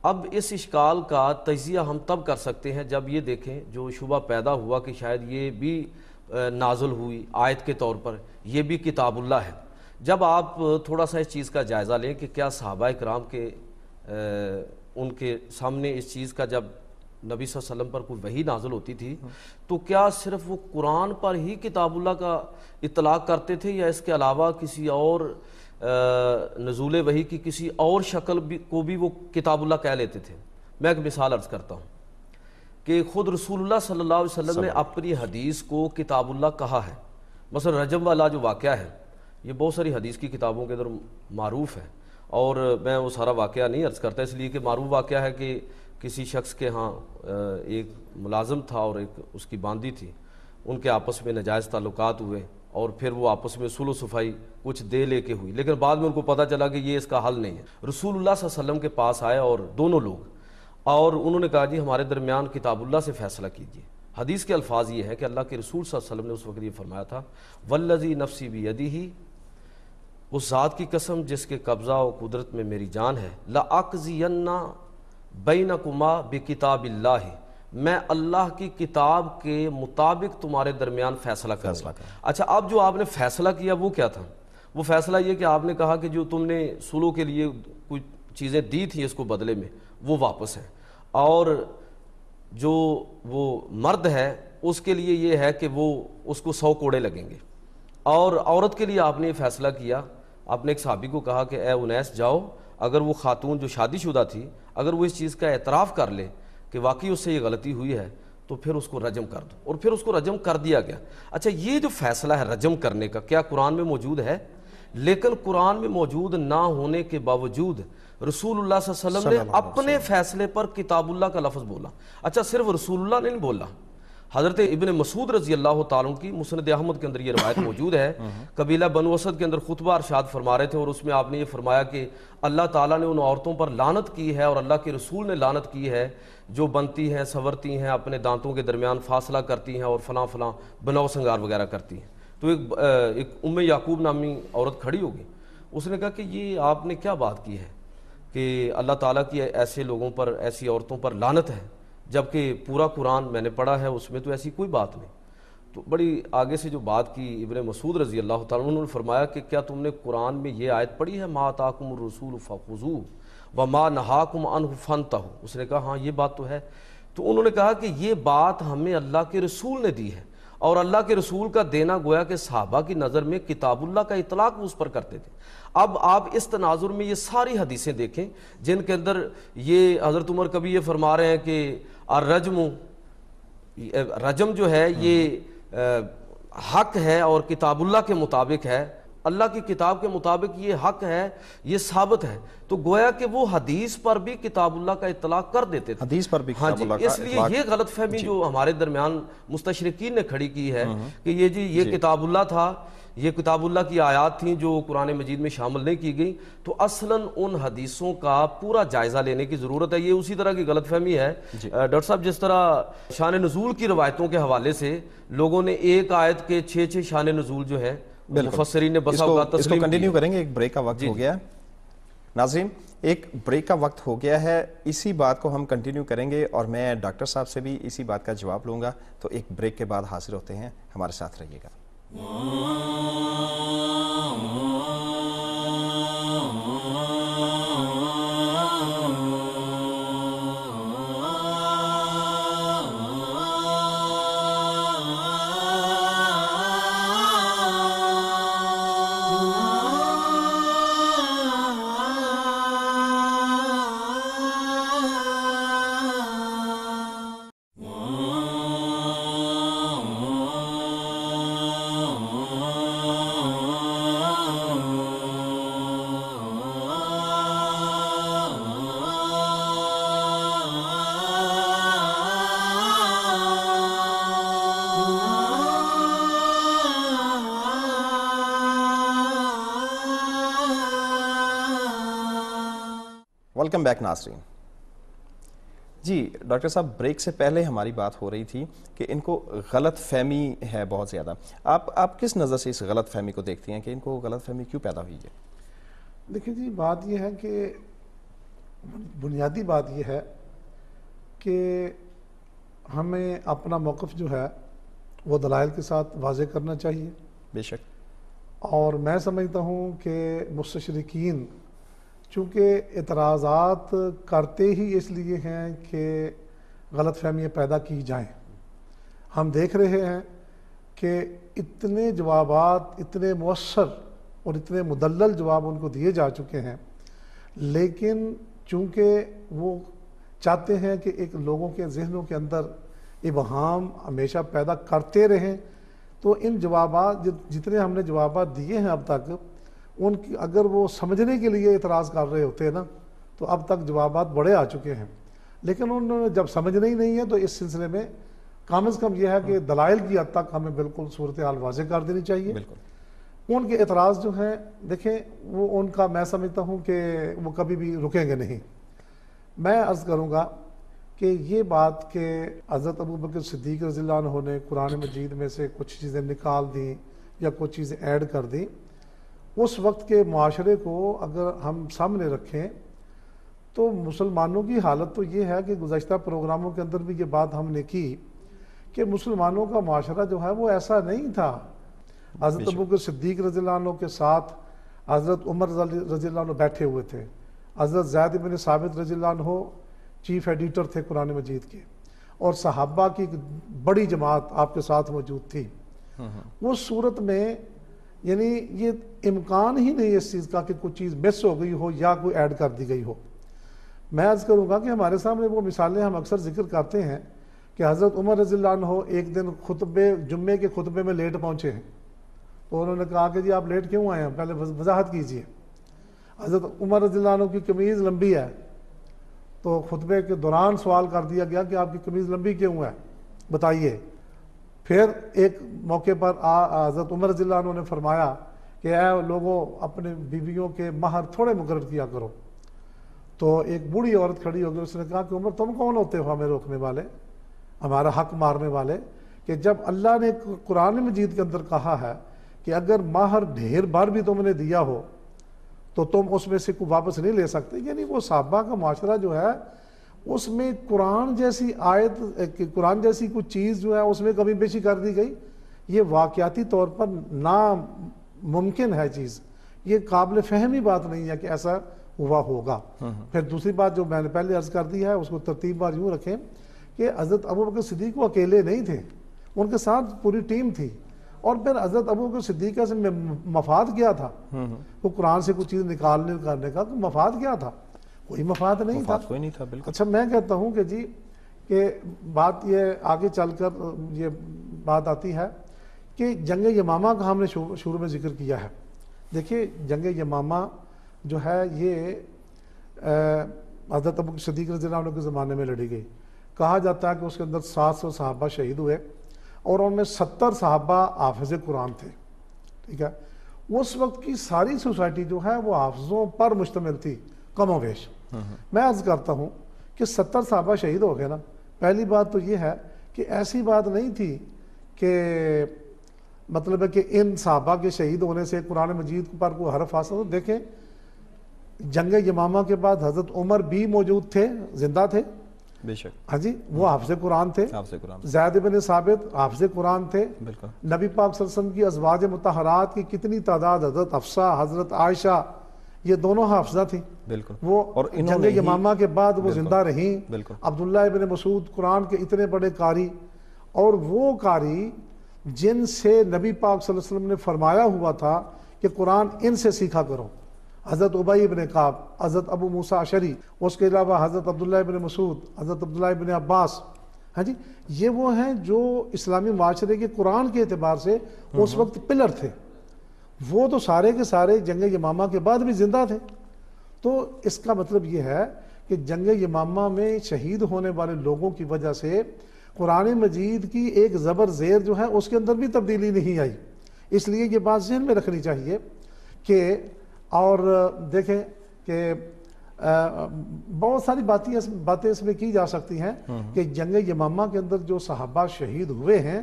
اب اس اشکال کا تجزیہ ہم تب کر سکتے ہیں جب یہ دیکھیں جو شبہ پیدا ہوا کہ شاید یہ بھی نازل ہوئی آیت کے طور پر، یہ بھی کتاب اللہ ہے. جب آپ تھوڑا سا اس چیز کا جائزہ لیں کہ کیا صحابہ کرام کے ان کے سامنے اس چیز کا جب نبی صلی اللہ علیہ وسلم پر کوئی وحی نازل ہوتی تھی تو کیا صرف وہ قرآن پر ہی کتاب اللہ کا اطلاق کرتے تھے یا اس کے علاوہ کسی اور نزول وحی کی کسی اور شکل کو بھی وہ کتاب اللہ کہہ لیتے تھے؟ میں ایک مثال عرض کرتا ہوں کہ خود رسول اللہ صلی اللہ علیہ وسلم نے اپنی حدیث کو کتاب اللہ کہا ہے. مثلا رجم والا جو واقعہ ہے یہ بہت ساری حدیث کی کتابوں کے اندر معروف ہے، اور میں وہ سارا واقعہ نہیں عرض کرتا اس لیے کہ معروف واقعہ ہے کہ کسی شخص کے ہاں ایک ملازم تھا اور ایک اس کی باندی تھی، ان کے آپس میں ناجائز تعلقات ہوئے اور پھر وہ آپس میں صلح و صفائی کچھ دے لے کے ہوئی، لیکن بعد میں ان کو پتہ چلا کہ یہ اس کا حل نہیں ہے. رسول اللہ صلی اللہ علیہ وسلم کے پاس آئے اور دونوں لوگ، اور انہوں نے کہا جی ہمارے درمیان کتاب اللہ سے فیصلہ کیجیے. حدیث کے الفاظ یہ ہیں کہ اللہ کے رسول صلی اللہ علیہ وسلم نے اس وقت یہ فرمایا تھا والذی نفسی بیدہ، اس ذات کی قسم جس کے قبضہ و قدرت میں میری جان ہے، لأقضین بینکما بکتاب اللہ، میں اللہ کی کتاب کے مطابق تمہارے درمیان فیصلہ کروں گا۔ اچھا، اب جو آپ نے فیصلہ کیا وہ کیا تھا؟ وہ فیصلہ یہ کہ آپ نے کہا کہ جو تم نے سلو کے لیے کچھ چیزیں دی تھیں اس کو بدلے میں وہ واپس ہیں، اور جو وہ مرد ہے اس کے لیے یہ ہے کہ وہ اس کو 100 کوڑے لگیں گے، اور عورت کے لیے آپ نے یہ فیصلہ کیا، آپ نے ایک صحابی کو کہا کہ اے انیس جاؤ، اگر وہ خاتون جو شادی شدہ تھی اگر وہ اس چیز کا اعتراف کر لے کہ واقعی اس سے یہ غلطی ہوئی ہے تو پھر اس کو رجم کر دو، اور پھر اس کو رجم کر دیا گیا۔ اچھا، یہ جو فیصلہ ہے رجم کرنے کا کیا قرآن میں موجود ہے؟ لیکن قرآن میں موجود نہ ہونے کے باوجود رسول اللہ صلی اللہ علیہ وسلم نے اپنے فیصلے پر کتاب اللہ کا لفظ بولا۔ اچھا، صرف رسول اللہ نے نہیں بولا، حضرت ابن مسعود رضی اللہ تعالیٰ عنہ کی مسند احمد کے اندر یہ روایت موجود ہے، قبیلہ بنو اسد کے اندر خطبہ ارشاد فرما رہے تھے، اور اس میں آپ نے یہ فرمایا کہ اللہ تعالیٰ نے ان عورتوں پر لعنت کی ہے اور اللہ کے رسول نے لعنت کی ہے جو بنتی ہیں، سنورتی ہیں، اپنے دانتوں کے درمیان فاصلہ کرتی ہیں اور فلاں فلاں بناؤ سنگار وغیرہ کرتی ہیں۔ تو ایک ام یعقوب نامی عورت کھڑی ہوگی، اس نے کہا کہ یہ آپ نے کیا بات کی ہے کہ اللہ تعالیٰ کی ایسے لوگوں پر، ایسی عورتوں پر لعنت ہے، جبکہ پورا قرآن میں نے پڑھا ہے اس میں تو ایسی کوئی بات نہیں۔ تو بڑی آگے سے جو بات کی ابن مسعود رضی اللہ تعالیٰ انہوں نے فرمایا کہ کیا تم نے قرآن میں یہ آیت پڑھی ہے ما آتاکم الرسول فخذوہ وما نہاکم عنہ فانتہوا؟ اس نے کہا ہاں یہ بات تو ہے۔ تو انہوں نے کہا کہ یہ بات ہمیں اللہ کے رسول نے دی ہے، اور اللہ کے رسول کا دینا گویا کہ صحابہ کی نظر میں کتاب اللہ کا اطلاق اس پر کرتے تھے۔ اب آپ اس تناظر میں یہ ساری حدیثیں دیکھیں جن کے اندر یہ حضرت عمر کبھی یہ فرما رہے ہیں کہ رجم جو ہے یہ حق ہے اور کتاب اللہ کے مطابق ہے، اللہ کی کتاب کے مطابق یہ حق ہے، یہ ثابت ہے، تو گویا کہ وہ حدیث پر بھی کتاب اللہ کا اطلاق کر دیتے تھے، حدیث پر بھی ہاں کتاب جی۔ اللہ کا اس لیے یہ غلط فہمی جو ہمارے درمیان مستشرقین نے کھڑی کی ہے کہ یہ جی یہ کتاب اللہ تھا، یہ کتاب اللہ کی آیات تھیں جو قرآن مجید میں شامل نہیں کی گئی، تو اصلاً ان حدیثوں کا پورا جائزہ لینے کی ضرورت ہے۔ یہ اسی طرح کی غلط فہمی ہے ڈاکٹر صاحب، جس طرح شان نزول کی روایتوں کے حوالے سے لوگوں نے ایک آیت کے 6 شان نزول جو ہے مفسرین نے بسا اوقات اس کو تسلیم کنٹینیو کریں گے۔ ایک بریک کا وقت ہو گیا ہے ناظرین، ایک بریک کا وقت ہو گیا ہے، اسی بات کو ہم کنٹینیو کریں گے اور میں ڈاکٹر صاحب سے بھی اسی بات کا جواب لوں گا، تو ایک بریک کے بعد حاضر ہوتے ہیں، ہمارے ساتھ رہیے گا۔ ویلکم بیک ناظرین۔ جی ڈاکٹر صاحب، بریک سے پہلے ہماری بات ہو رہی تھی کہ ان کو غلط فہمی ہے بہت زیادہ، آپ کس نظر سے اس غلط فہمی کو دیکھتی ہیں کہ ان کو غلط فہمی کیوں پیدا ہوئی ہے؟ دیکھیں جی، بات یہ ہے کہ بنیادی بات یہ ہے کہ ہمیں اپنا موقف جو ہے وہ دلائل کے ساتھ واضح کرنا چاہیے۔ بے شک۔ اور میں سمجھتا ہوں کہ مستشرقین چونکہ اعتراضات کرتے ہی اس لیے ہیں کہ غلط فہمیاں پیدا کی جائیں۔ ہم دیکھ رہے ہیں کہ اتنے جوابات، اتنے مؤثر اور اتنے مدلل جواب ان کو دیے جا چکے ہیں، لیکن چونکہ وہ چاہتے ہیں کہ ایک لوگوں کے ذہنوں کے اندر ابہام ہمیشہ پیدا کرتے رہیں، تو ان جوابات جتنے ہم نے جوابات دیے ہیں اب تک، ان کی اگر وہ سمجھنے کے لیے اعتراض کر رہے ہوتے ہیں نا تو اب تک جوابات بڑے آ چکے ہیں، لیکن انہوں نے جب سمجھنا ہی نہیں ہے تو اس سلسلے میں کم از کم یہ ہے کہ دلائل کی حد تک ہمیں بالکل صورتحال واضح کر دینی چاہیے۔ ان کے اعتراض جو ہیں دیکھیں وہ ان کا میں سمجھتا ہوں کہ وہ کبھی بھی رکیں گے نہیں۔ میں عرض کروں گا کہ یہ بات کہ حضرت ابوبکر صدیق رضی اللہ عنہ نے قرآن مجید میں سے کچھ چیزیں نکال دیں یا کچھ چیزیں ایڈ کر دیں، اس وقت کے معاشرے کو اگر ہم سامنے رکھیں تو مسلمانوں کی حالت تو یہ ہے کہ گزشتہ پروگراموں کے اندر بھی یہ بات ہم نے کی کہ مسلمانوں کا معاشرہ جو ہے وہ ایسا نہیں تھا۔ حضرت ابوبکر صدیق رضی اللہ عنہ کے ساتھ حضرت عمر رضی اللہ عنہ بیٹھے ہوئے تھے، حضرت زید بن ثابت رضی اللہ عنہ چیف ایڈیٹر تھے قرآن مجید کے، اور صحابہ کی ایک بڑی جماعت آپ کے ساتھ موجود تھی۔ اس صورت میں یعنی یہ امکان ہی نہیں اس چیز کا کہ کوئی چیز مس ہو گئی ہو یا کوئی ایڈ کر دی گئی ہو۔ میں عرض کروں گا کہ ہمارے سامنے وہ مثالیں ہم اکثر ذکر کرتے ہیں کہ حضرت عمر رضی اللہ عنہ ایک دن جمعے کے خطبے میں لیٹ پہنچے ہیں، تو انہوں نے کہا کہ جی آپ لیٹ کیوں آئے ہیں، پہلے وضاحت کیجئے۔ حضرت عمر رضی اللہ عنہ کی قمیض لمبی ہے، تو خطبے کے دوران سوال کر دیا گیا کہ آپ کی قمیض لمبی کیوں ہے، بتائیے۔ پھر ایک موقع پر حضرت عمر رضی اللہ عنہ نے فرمایا کہ اے لوگوں، اپنے بیویوں کے مہر تھوڑے مقرر کیا کرو۔ تو ایک بوڑھی عورت کھڑی ہو گئی، اس نے کہا کہ عمر تم کون ہوتے ہو ہمیں روکنے والے، ہمارا حق مارنے والے، کہ جب اللہ نے قرآن مجید کے اندر کہا ہے کہ اگر مہر ڈھیر بار بھی تم نے دیا ہو تو تم اس میں سے کوئی واپس نہیں لے سکتے۔ یعنی وہ صحابہ کا معاشرہ جو ہے اس میں قرآن جیسی آیت، قرآن جیسی کوئی چیز جو ہے اس میں کمی بیشی کر دی گئی، یہ واقعاتی طور پر ناممکن ہے چیز، یہ قابل فہمی بات نہیں ہے کہ ایسا ہوا ہوگا۔ پھر دوسری بات جو میں نے پہلے عرض کر دی ہے اس کو ترتیب بار یوں رکھیں کہ حضرت ابوبکر صدیق وہ اکیلے نہیں تھے، ان کے ساتھ پوری ٹیم تھی، اور پھر حضرت ابوبکر صدیق کا مفاد کیا تھا، وہ قرآن سے کچھ چیز نکالنے کرنے کا مفاد کیا تھا، کوئی مفاد نہیں تھا، کوئی نہیں تھا، بالکل۔ اچھا میں کہتا ہوں کہ جی کہ بات یہ آگے چل کر یہ بات آتی ہے کہ جنگ یمامہ کا ہم نے شروع میں ذکر کیا ہے۔ دیکھیے جنگ یمامہ جو ہے یہ حضرت ابوبکر صدیق رضی اللہ عنہ کے زمانے میں لڑی گئی، کہا جاتا ہے کہ اس کے اندر 700 صحابہ شہید ہوئے اور ان میں 70 صحابہ حافظ قرآن تھے، ٹھیک ہے۔ اس وقت کی ساری سوسائٹی جو ہے وہ حافظوں پر مشتمل تھی کم و بیش۔ میں عرض کرتا ہوں کہ 70 صحابہ شہید ہو گئے نا، پہلی بات تو یہ ہے کہ ایسی بات نہیں تھی کہ مطلب ہے کہ ان صحابہ کے شہید ہونے سے قرآن مجید پر کوئی حرف حاصل ہو۔ دیکھیں جنگ یمامہ کے بعد حضرت عمر بھی موجود تھے، زندہ تھے، بے شک، ہاں جی، وہ حافظ قرآن تھے، حافظ قرآن، زید بن ثابت حافظ قرآن تھے، بالکل۔ نبی پاک صلی اللہ علیہ وسلم کی ازواج مطہرات کی کتنی تعداد، حضرت حفصہ، حضرت عائشہ، یہ دونوں حافظہ تھیں، بالکل، وہ اور انہوں جنگ نے ہی، یمامہ کے بعد وہ زندہ رہیں۔ بالکل، عبداللہ ابن مسعود قرآن کے اتنے بڑے قاری، اور وہ قاری جن سے نبی پاک صلی اللہ علیہ وسلم نے فرمایا ہوا تھا کہ قرآن ان سے سیکھا کرو، حضرت ابی ابن کعب، حضرت ابو موسیٰ اشعری، اس کے علاوہ حضرت عبداللہ ابن مسعود، حضرت عبداللہ ابن عباس، ہاں جی، یہ وہ ہیں جو اسلامی معاشرے کے قرآن کے اعتبار سے اس وقت پلر تھے، وہ تو سارے کے سارے جنگ یمامہ کے بعد بھی زندہ تھے۔ تو اس کا مطلب یہ ہے کہ جنگ یمامہ میں شہید ہونے والے لوگوں کی وجہ سے قرآن مجید کی ایک زبر زیر جو ہے اس کے اندر بھی تبدیلی نہیں آئی۔ اس لیے یہ بات ذہن میں رکھنی چاہیے کہ، اور دیکھیں کہ بہت ساری باتیں اس میں کی جا سکتی ہیں کہ جنگ یمامہ کے اندر جو صحابہ شہید ہوئے ہیں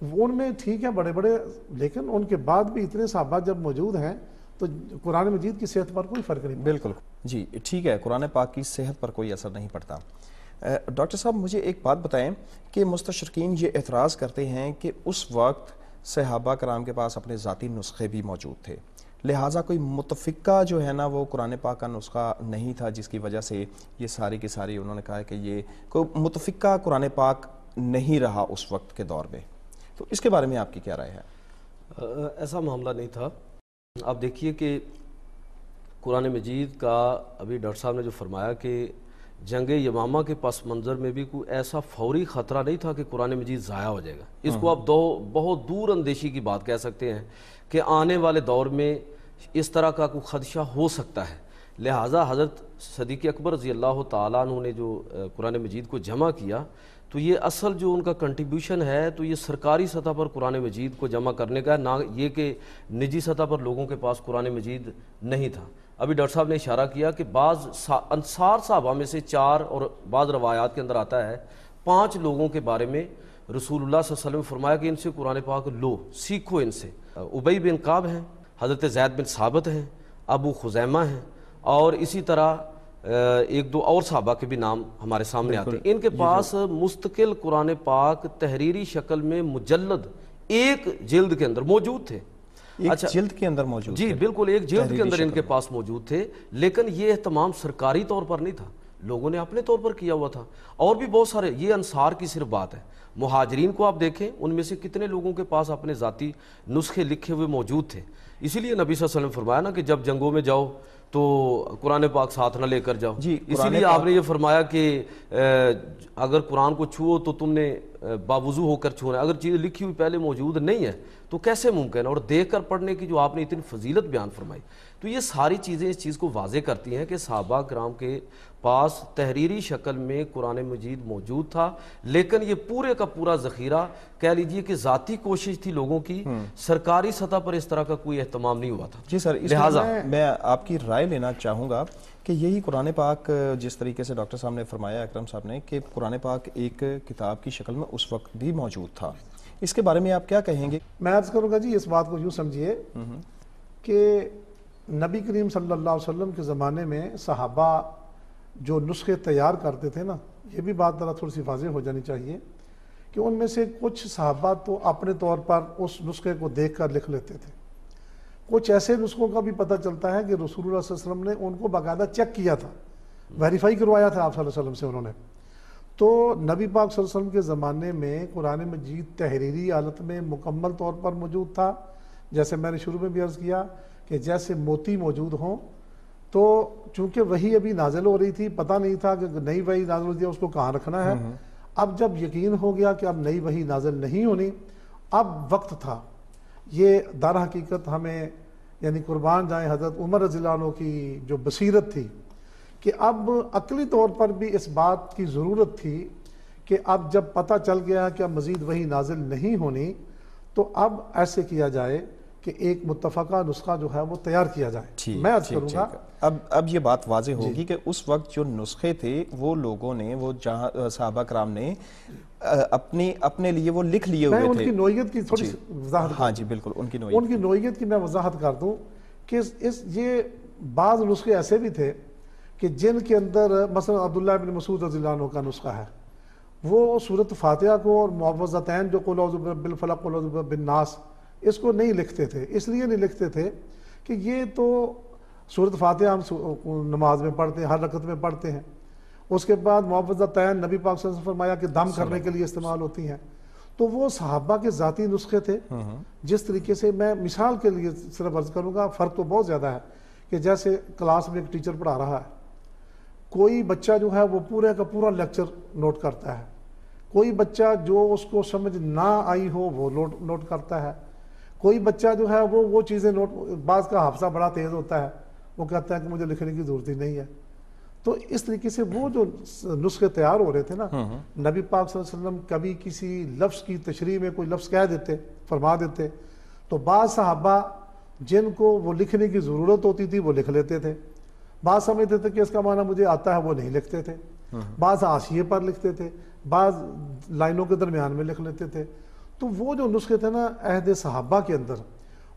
ان میں ٹھیک ہے بڑے بڑے، لیکن ان کے بعد بھی اتنے صحابہ جب موجود ہیں تو قرآن مجید کی صحت پر کوئی فرق نہیں پڑتا۔ بالکل جی ٹھیک ہے، قرآن پاک کی صحت پر کوئی اثر نہیں پڑتا۔ ڈاکٹر صاحب مجھے ایک بات بتائیں کہ مستشرقین یہ اعتراض کرتے ہیں کہ اس وقت صحابہ کرام کے پاس اپنے ذاتی نسخے بھی موجود تھے، لہٰذا کوئی متفقہ جو ہے نا وہ قرآن پاک کا نسخہ نہیں تھا، جس کی وجہ سے یہ ساری کی ساری انہوں نے کہا کہ یہ کوئی متفقہ قرآن پاک نہیں رہا اس وقت کے دور میں، تو اس کے بارے میں آپ کی کیا رائے ہے؟ ایسا معاملہ نہیں تھا۔ آپ دیکھیے کہ قرآن مجید کا ابھی ڈاکٹر صاحب نے جو فرمایا کہ جنگ یمامہ کے پس منظر میں بھی کوئی ایسا فوری خطرہ نہیں تھا کہ قرآن مجید ضائع ہو جائے گا۔ اس کو آپ بہت دور اندیشی کی بات کہہ سکتے ہیں کہ آنے والے دور میں اس طرح کا کوئی خدشہ ہو سکتا ہے، لہٰذا حضرت صدیق اکبر رضی اللہ تعالیٰ عنہ نے جو قرآن مجید کو جمع کیا تو یہ اصل جو ان کا کنٹریبیوشن ہے تو یہ سرکاری سطح پر قرآن مجید کو جمع کرنے کا ہے، نہ یہ کہ نجی سطح پر لوگوں کے پاس قرآن مجید نہیں تھا۔ ابھی ڈاکٹر صاحب نے اشارہ کیا کہ بعض انصار صحابہ میں سے 4 اور بعض روایات کے اندر آتا ہے 5 لوگوں کے بارے میں رسول اللہ صلی اللہ علیہ وسلم نے فرمایا کہ ان سے قرآن پاک لو، سیکھو ان سے۔ ابی بن کعب ہیں، حضرت زید بن ثابت ہیں، ابو خزیمہ ہیں، اور اسی طرح 1-2 اور صحابہ کے بھی نام ہمارے سامنے آتے ہیں۔ ان کے پاس مستقل قرآن پاک تحریری شکل میں مجلد ایک جلد کے اندر موجود تھے۔ ایک جلد کے اندر موجود جی بالکل، ایک جلد کے اندر ان کے پاس موجود تھے، لیکن یہ اہتمام سرکاری طور پر نہیں تھا، لوگوں نے اپنے طور پر کیا ہوا تھا۔ اور بھی بہت سارے، یہ انصار کی صرف بات ہے، مہاجرین کو آپ دیکھیں ان میں سے کتنے لوگوں کے پاس اپنے ذاتی نسخے لکھے ہوئے موجود تھے۔ اسی لیے نبی صلی اللہ علیہ وسلم فرمایا نا کہ جب جنگوں میں جاؤ تو قرآن پاک ساتھ نہ لے کر جاؤ۔ اسی لیے آپ نے یہ فرمایا کہ اگر قرآن کو چھوؤ تو تم نے باوضو ہو کر چھونا ہے، اگر چیز لکھی ہوئی پہلے موجود نہیں ہے تو کیسے ممکن ہے؟ اور دیکھ کر پڑھنے کی جو آپ نے اتنی فضیلت بیان فرمائی، تو یہ ساری چیزیں اس چیز کو واضح کرتی ہیں کہ صحابہ کرام کے پاس تحریری شکل میں قرآن مجید موجود تھا، لیکن یہ پورے کا پورا ذخیرہ کہہ لیجئے کہ ذاتی کوشش تھی لوگوں کی، سرکاری سطح پر اس طرح کا کوئی اہتمام نہیں ہوا تھا۔ جی سر، اس میں آپ کی رائے لینا چاہوں گا کہ یہی قرآن پاک جس طریقے سے ڈاکٹر صاحب نے فرمایا، اکرم صاحب نے، کہ قرآن پاک ایک کتاب کی شکل میں اس وقت بھی موجود تھا، اس کے بارے میں آپ کیا کہیں گے؟ میں عرض کروں گا جی، اس بات کو یوں سمجھیے کہ نبی کریم صلی اللہ علیہ وسلم کے زمانے میں صحابہ جو نسخے تیار کرتے تھے نا، یہ بھی بات ذرا تھوڑی سی واضح ہو جانی چاہیے کہ ان میں سے کچھ صحابہ تو اپنے طور پر اس نسخے کو دیکھ کر لکھ لیتے تھے، کچھ ایسے نسخوں کا بھی پتہ چلتا ہے کہ رسول اللہ صلی اللہ علیہ وسلم نے ان کو باقاعدہ چیک کیا تھا، ویریفائی کروایا تھا آپ صلی اللہ علیہ وسلم سے انہوں نے۔ تو نبی پاک صلی اللہ علیہ وسلم کے زمانے میں قرآن مجید تحریری حالت میں مکمل طور پر موجود تھا، جیسے میں نے شروع میں بھی عرض کیا کہ جیسے موتی موجود ہوں، تو چونکہ وحی ابھی نازل ہو رہی تھی، پتہ نہیں تھا کہ نئی وحی نازل ہوتی ہے اس کو کہاں رکھنا ہے۔ اب جب یقین ہو گیا کہ اب نئی وحی نازل نہیں ہونی، اب وقت تھا، یہ در حقیقت ہمیں یعنی قربان جائیں حضرت عمر رضی اللہ عنہ کی جو بصیرت تھی کہ اب عقلی طور پر بھی اس بات کی ضرورت تھی کہ اب جب پتہ چل گیا کہ اب مزید وحی نازل نہیں ہونی، تو اب ایسے کیا جائے کہ ایک متفقہ نسخہ جو ہے وہ تیار کیا جائے۔ میں عرض کروں گا اب یہ بات واضح ہوگی کہ اس وقت جو نسخے تھے وہ لوگوں نے، وہ جہاں صحابہ کرام نے اپنے لیے وہ لکھ لیے ہوئے تھے۔ میں ان کی نوعیت کی تھوڑی وضاحت، ہاں جی بالکل، ان کی نوعیت کی میں وضاحت کر دوں کہ یہ بعض نسخے ایسے بھی تھے کہ جن کے اندر مثلا عبداللہ بن مسعود رضی اللہ عنہ کا نسخہ ہے، وہ سورۃ فاتحہ کو اور معوذتین جو قل اعوذ برب الفلق قل اعوذ برب الناس، اس کو نہیں لکھتے تھے۔ اس لیے نہیں لکھتے تھے کہ یہ تو سورۃ فاتحہ ہم نماز میں پڑھتے ہیں، ہر رکعت میں پڑھتے ہیں، اس کے بعد معوذتین نبی پاک صلی اللہ علیہ وسلم نے فرمایا کہ دم کرنے کے لیے استعمال ہوتی ہیں، تو وہ صحابہ کے ذاتی نسخے تھے۔ جس طریقے سے میں مثال کے لیے صرف عرض کروں گا، فرق تو بہت زیادہ ہے کہ جیسے کلاس میں ایک ٹیچر پڑھا رہا ہے، کوئی بچہ جو ہے وہ پورے کا پورا لیکچر نوٹ کرتا ہے، کوئی بچہ جو اس کو سمجھ نہ آئی ہو وہ نوٹ کرتا ہے، کوئی بچہ جو ہے وہ چیزیں نوٹ، بعض کا حافظہ بڑا تیز ہوتا ہے، وہ کہتا ہے کہ مجھے لکھنے کی ضرورت ہی نہیں ہے۔ تو اس طریقے سے وہ جو نسخے تیار ہو رہے تھے نا، نبی پاک صلی اللہ علیہ وسلم کبھی کسی لفظ کی تشریح میں کوئی لفظ کہہ دیتے، فرما دیتے، تو بعض صحابہ جن کو وہ لکھنے کی ضرورت ہوتی تھی وہ لکھ لیتے تھے، بعض سمجھتے تھے کہ اس کا معنی مجھے آتا ہے وہ نہیں لکھتے تھے، بعض حاشیے پر لکھتے تھے، بعض لائنوں کے درمیان میں لکھ لیتے تھے۔ تو وہ جو نسخے تھے نا عہد صحابہ کے اندر،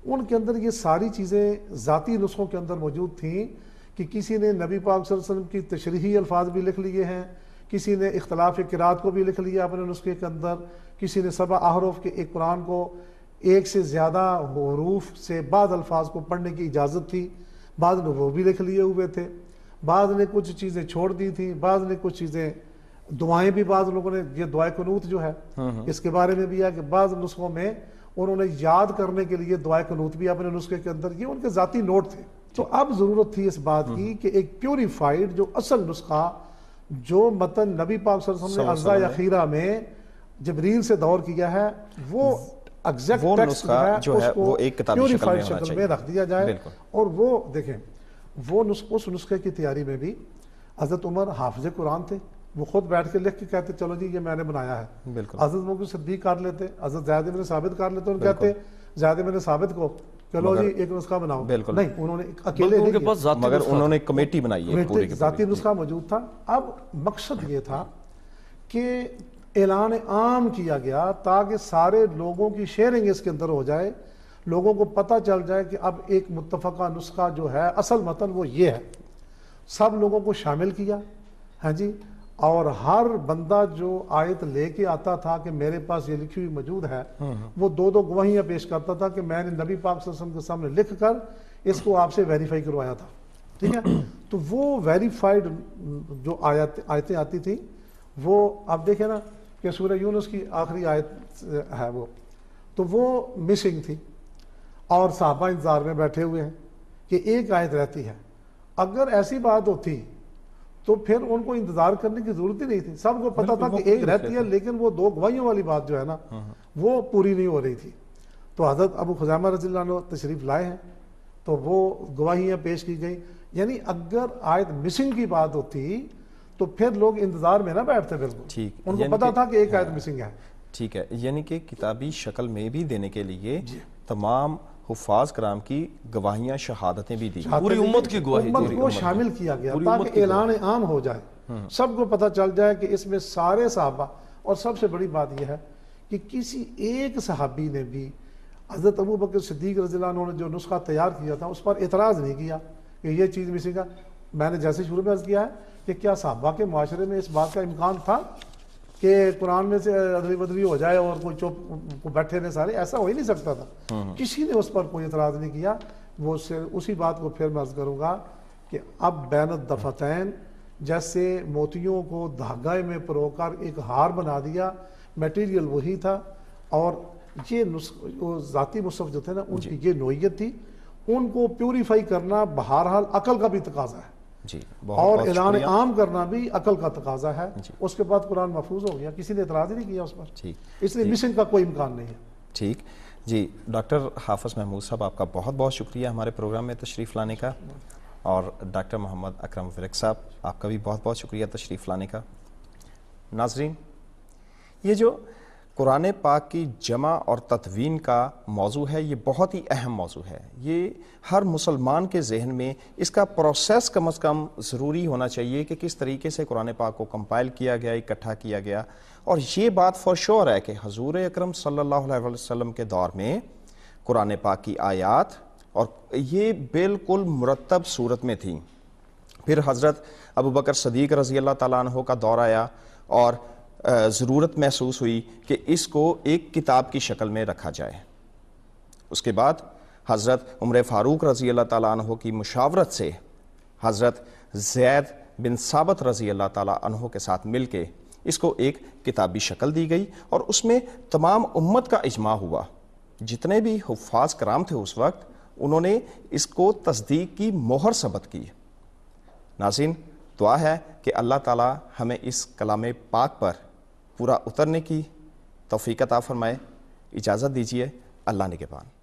ان کے اندر یہ ساری چیزیں ذاتی نسخوں کے اندر موجود تھیں کہ کسی نے نبی پاک صلی اللہ علیہ وسلم کی تشریحی الفاظ بھی لکھ لیے ہیں، کسی نے اختلاف قرات کو بھی لکھ لیا اپنے نسخے کے اندر، کسی نے 7 احرف کے ایک قرآن کو ایک سے زیادہ حروف سے بعض الفاظ کو پڑھنے کی اجازت تھی، بعض نے وہ بھی لکھ لیے ہوئے تھے، بعض نے کچھ چیزیں چھوڑ دی تھیں، بعض نے کچھ چیزیں، دعائیں بھی بعض لوگوں نے، یہ دعائے قنوت جو ہے اس کے بارے میں بھی ہے کہ بعض نسخوں میں انہوں نے یاد کرنے کے لیے دعائے قنوت بھی اپنے نسخے کے اندر، یہ ان کے ذاتی نوٹ تھے۔ تو اب ضرورت تھی اس بات کی کہ ایک پیوریفائڈ جو اصل نسخہ جو متن نبی پاک صلی اللہ علیہ وسلم نے عرضہ اخیرہ میں جبریل سے دور کیا ہے، وہ ایگزیکٹ ٹیکسٹ جو ہے وہ ایک کتابی شکل میں رکھ دیا جائے۔ اور وہ دیکھیں، وہ اس نسخے کی تیاری میں بھی حضرت عمر حافظ قرآن تھے، وہ خود بیٹھ کے لکھ کے کہتے چلو جی یہ میں نے بنایا ہے۔ حضرت ابوبکر صدیق کر لیتے، حضرت زید بن ثابت کر لیتے اور کہتے زید بن ثابت کو چلو جی ایک نسخہ بناؤ، بالکل نہیں، انہوں نے اکیلے بلکہ ان نہیں کے کیا، پاس ذاتی مگر نسخہ انہوں تھا۔ نے کمیٹی بنائی ہے پوری کی ذاتی پوری۔ نسخہ موجود تھا۔ اب مقصد یہ تھا کہ اعلان عام کیا گیا تاکہ سارے لوگوں کی شیئرنگ اس کے اندر ہو جائے، لوگوں کو پتہ چل جائے کہ اب ایک متفقہ نسخہ جو ہے اصل متن وہ یہ ہے، سب لوگوں کو شامل کیا، ہاں جی، اور ہر بندہ جو آیت لے کے آتا تھا کہ میرے پاس یہ لکھی ہوئی موجود ہے، وہ دو دو گواہیاں پیش کرتا تھا کہ میں نے نبی پاک صلی اللہ علیہ وسلم کے سامنے لکھ کر اس کو آپ سے ویریفائی کروایا تھا، ٹھیک ہے۔ تو وہ ویریفائڈ جو آیتیں آتی تھیں وہ آپ دیکھیں نا کہ سورہ یونس کی آخری آیت ہے وہ، تو وہ مسنگ تھی اور صحابہ انتظار میں بیٹھے ہوئے ہیں کہ ایک آیت رہتی ہے۔ اگر ایسی بات ہوتی تو پھر ان کو انتظار کرنے کی ضرورت ہی نہیں تھی، سب کو پتا تھا کہ ایک رہتی ہے، لیکن وہ دو گواہیوں والی بات جو ہے نا وہ پوری نہیں ہو رہی تھی۔ تو حضرت ابو خزیمہ رضی اللہ عنہ تشریف لائے ہیں تو وہ گواہیاں پیش کی گئیں، یعنی اگر آیت مسنگ کی بات ہوتی تو پھر لوگ انتظار میں نہ بیٹھتے، بالکل ٹھیک، ان کو پتا تھا کہ ایک آیت مسنگ ہے۔ ٹھیک ہے، یعنی کہ کتابی شکل میں بھی دینے کے لیے تمام حفاظ کرام کی گواہیاں، شہادتیں بھی دی، پوری امت کی گواہی، امت کو شامل کیا گیا تاکہ اعلان عام ہو جائے، سب کو پتہ چل جائے کہ اس میں سارے صحابہ، اور سب سے بڑی بات یہ ہے کہ کسی ایک صحابی نے بھی حضرت ابو بکر صدیق رضی اللہ عنہ نے جو نسخہ تیار کیا تھا اس پر اعتراض نہیں کیا کہ یہ چیز مسنگ ہے۔ میں نے جیسے شروع میں عرض کیا ہے کہ کیا صحابہ کے معاشرے میں اس بات کا امکان تھا کہ قرآن میں سے ادری بدری ہو جائے اور کوئی چپ بیٹھے رہے سارے؟ ایسا ہو ہی نہیں سکتا تھا، کسی نے اس پر کوئی اعتراض نہیں کیا۔ وہ اسی بات کو پھر میں عرض کروں گا کہ اب بین الدفتین جیسے موتیوں کو دھاگے میں پرو کر ایک ہار بنا دیا، میٹیریل وہی تھا، اور یہ ذاتی مصحف جو تھے نا ان کی یہ نوعیت تھی، ان کو پیوریفائی کرنا بہرحال عقل کا بھی تقاضا ہے، جی، اور اعلان عام کرنا بھی عقل کا تقاضا ہے۔ اس کے بعد قرآن محفوظ ہو گیا، کسی نے اعتراض ہی نہیں کیا اس پر، اس لیے مسنگ کا کوئی امکان نہیں ہے۔ ٹھیک جی، ڈاکٹر حافظ محمود صاحب آپ کا بہت بہت شکریہ ہمارے پروگرام میں تشریف لانے کا، اور ڈاکٹر محمد اکرم ورک صاحب آپ کا بھی بہت بہت شکریہ تشریف لانے کا۔ ناظرین، یہ جو قرآن پاک کی جمع اور تدوین کا موضوع ہے یہ بہت ہی اہم موضوع ہے، یہ ہر مسلمان کے ذہن میں اس کا پروسیس کم از کم ضروری ہونا چاہیے کہ کس طریقے سے قرآن پاک کو کمپائل کیا گیا، اکٹھا کیا گیا، اور یہ بات فور شور ہے کہ حضور اکرم صلی اللہ علیہ وسلم کے دور میں قرآن پاک کی آیات اور یہ بالکل مرتب صورت میں تھیں۔ پھر حضرت ابوبکر صدیق رضی اللہ تعالیٰ عنہ کا دور آیا اور ضرورت محسوس ہوئی کہ اس کو ایک کتاب کی شکل میں رکھا جائے۔ اس کے بعد حضرت عمر فاروق رضی اللہ تعالیٰ عنہ کی مشاورت سے حضرت زید بن ثابت رضی اللہ تعالیٰ عنہ کے ساتھ مل کے اس کو ایک کتابی شکل دی گئی، اور اس میں تمام امت کا اجماع ہوا۔ جتنے بھی حفاظ کرام تھے اس وقت انہوں نے اس کو تصدیق کی مہر ثبت کی۔ ناظرین، دعا ہے کہ اللہ تعالیٰ ہمیں اس کلام پاک پر پورا اترنے کی توفیق عطا فرمائے۔ اجازت دیجیے، اللہ نگہبان۔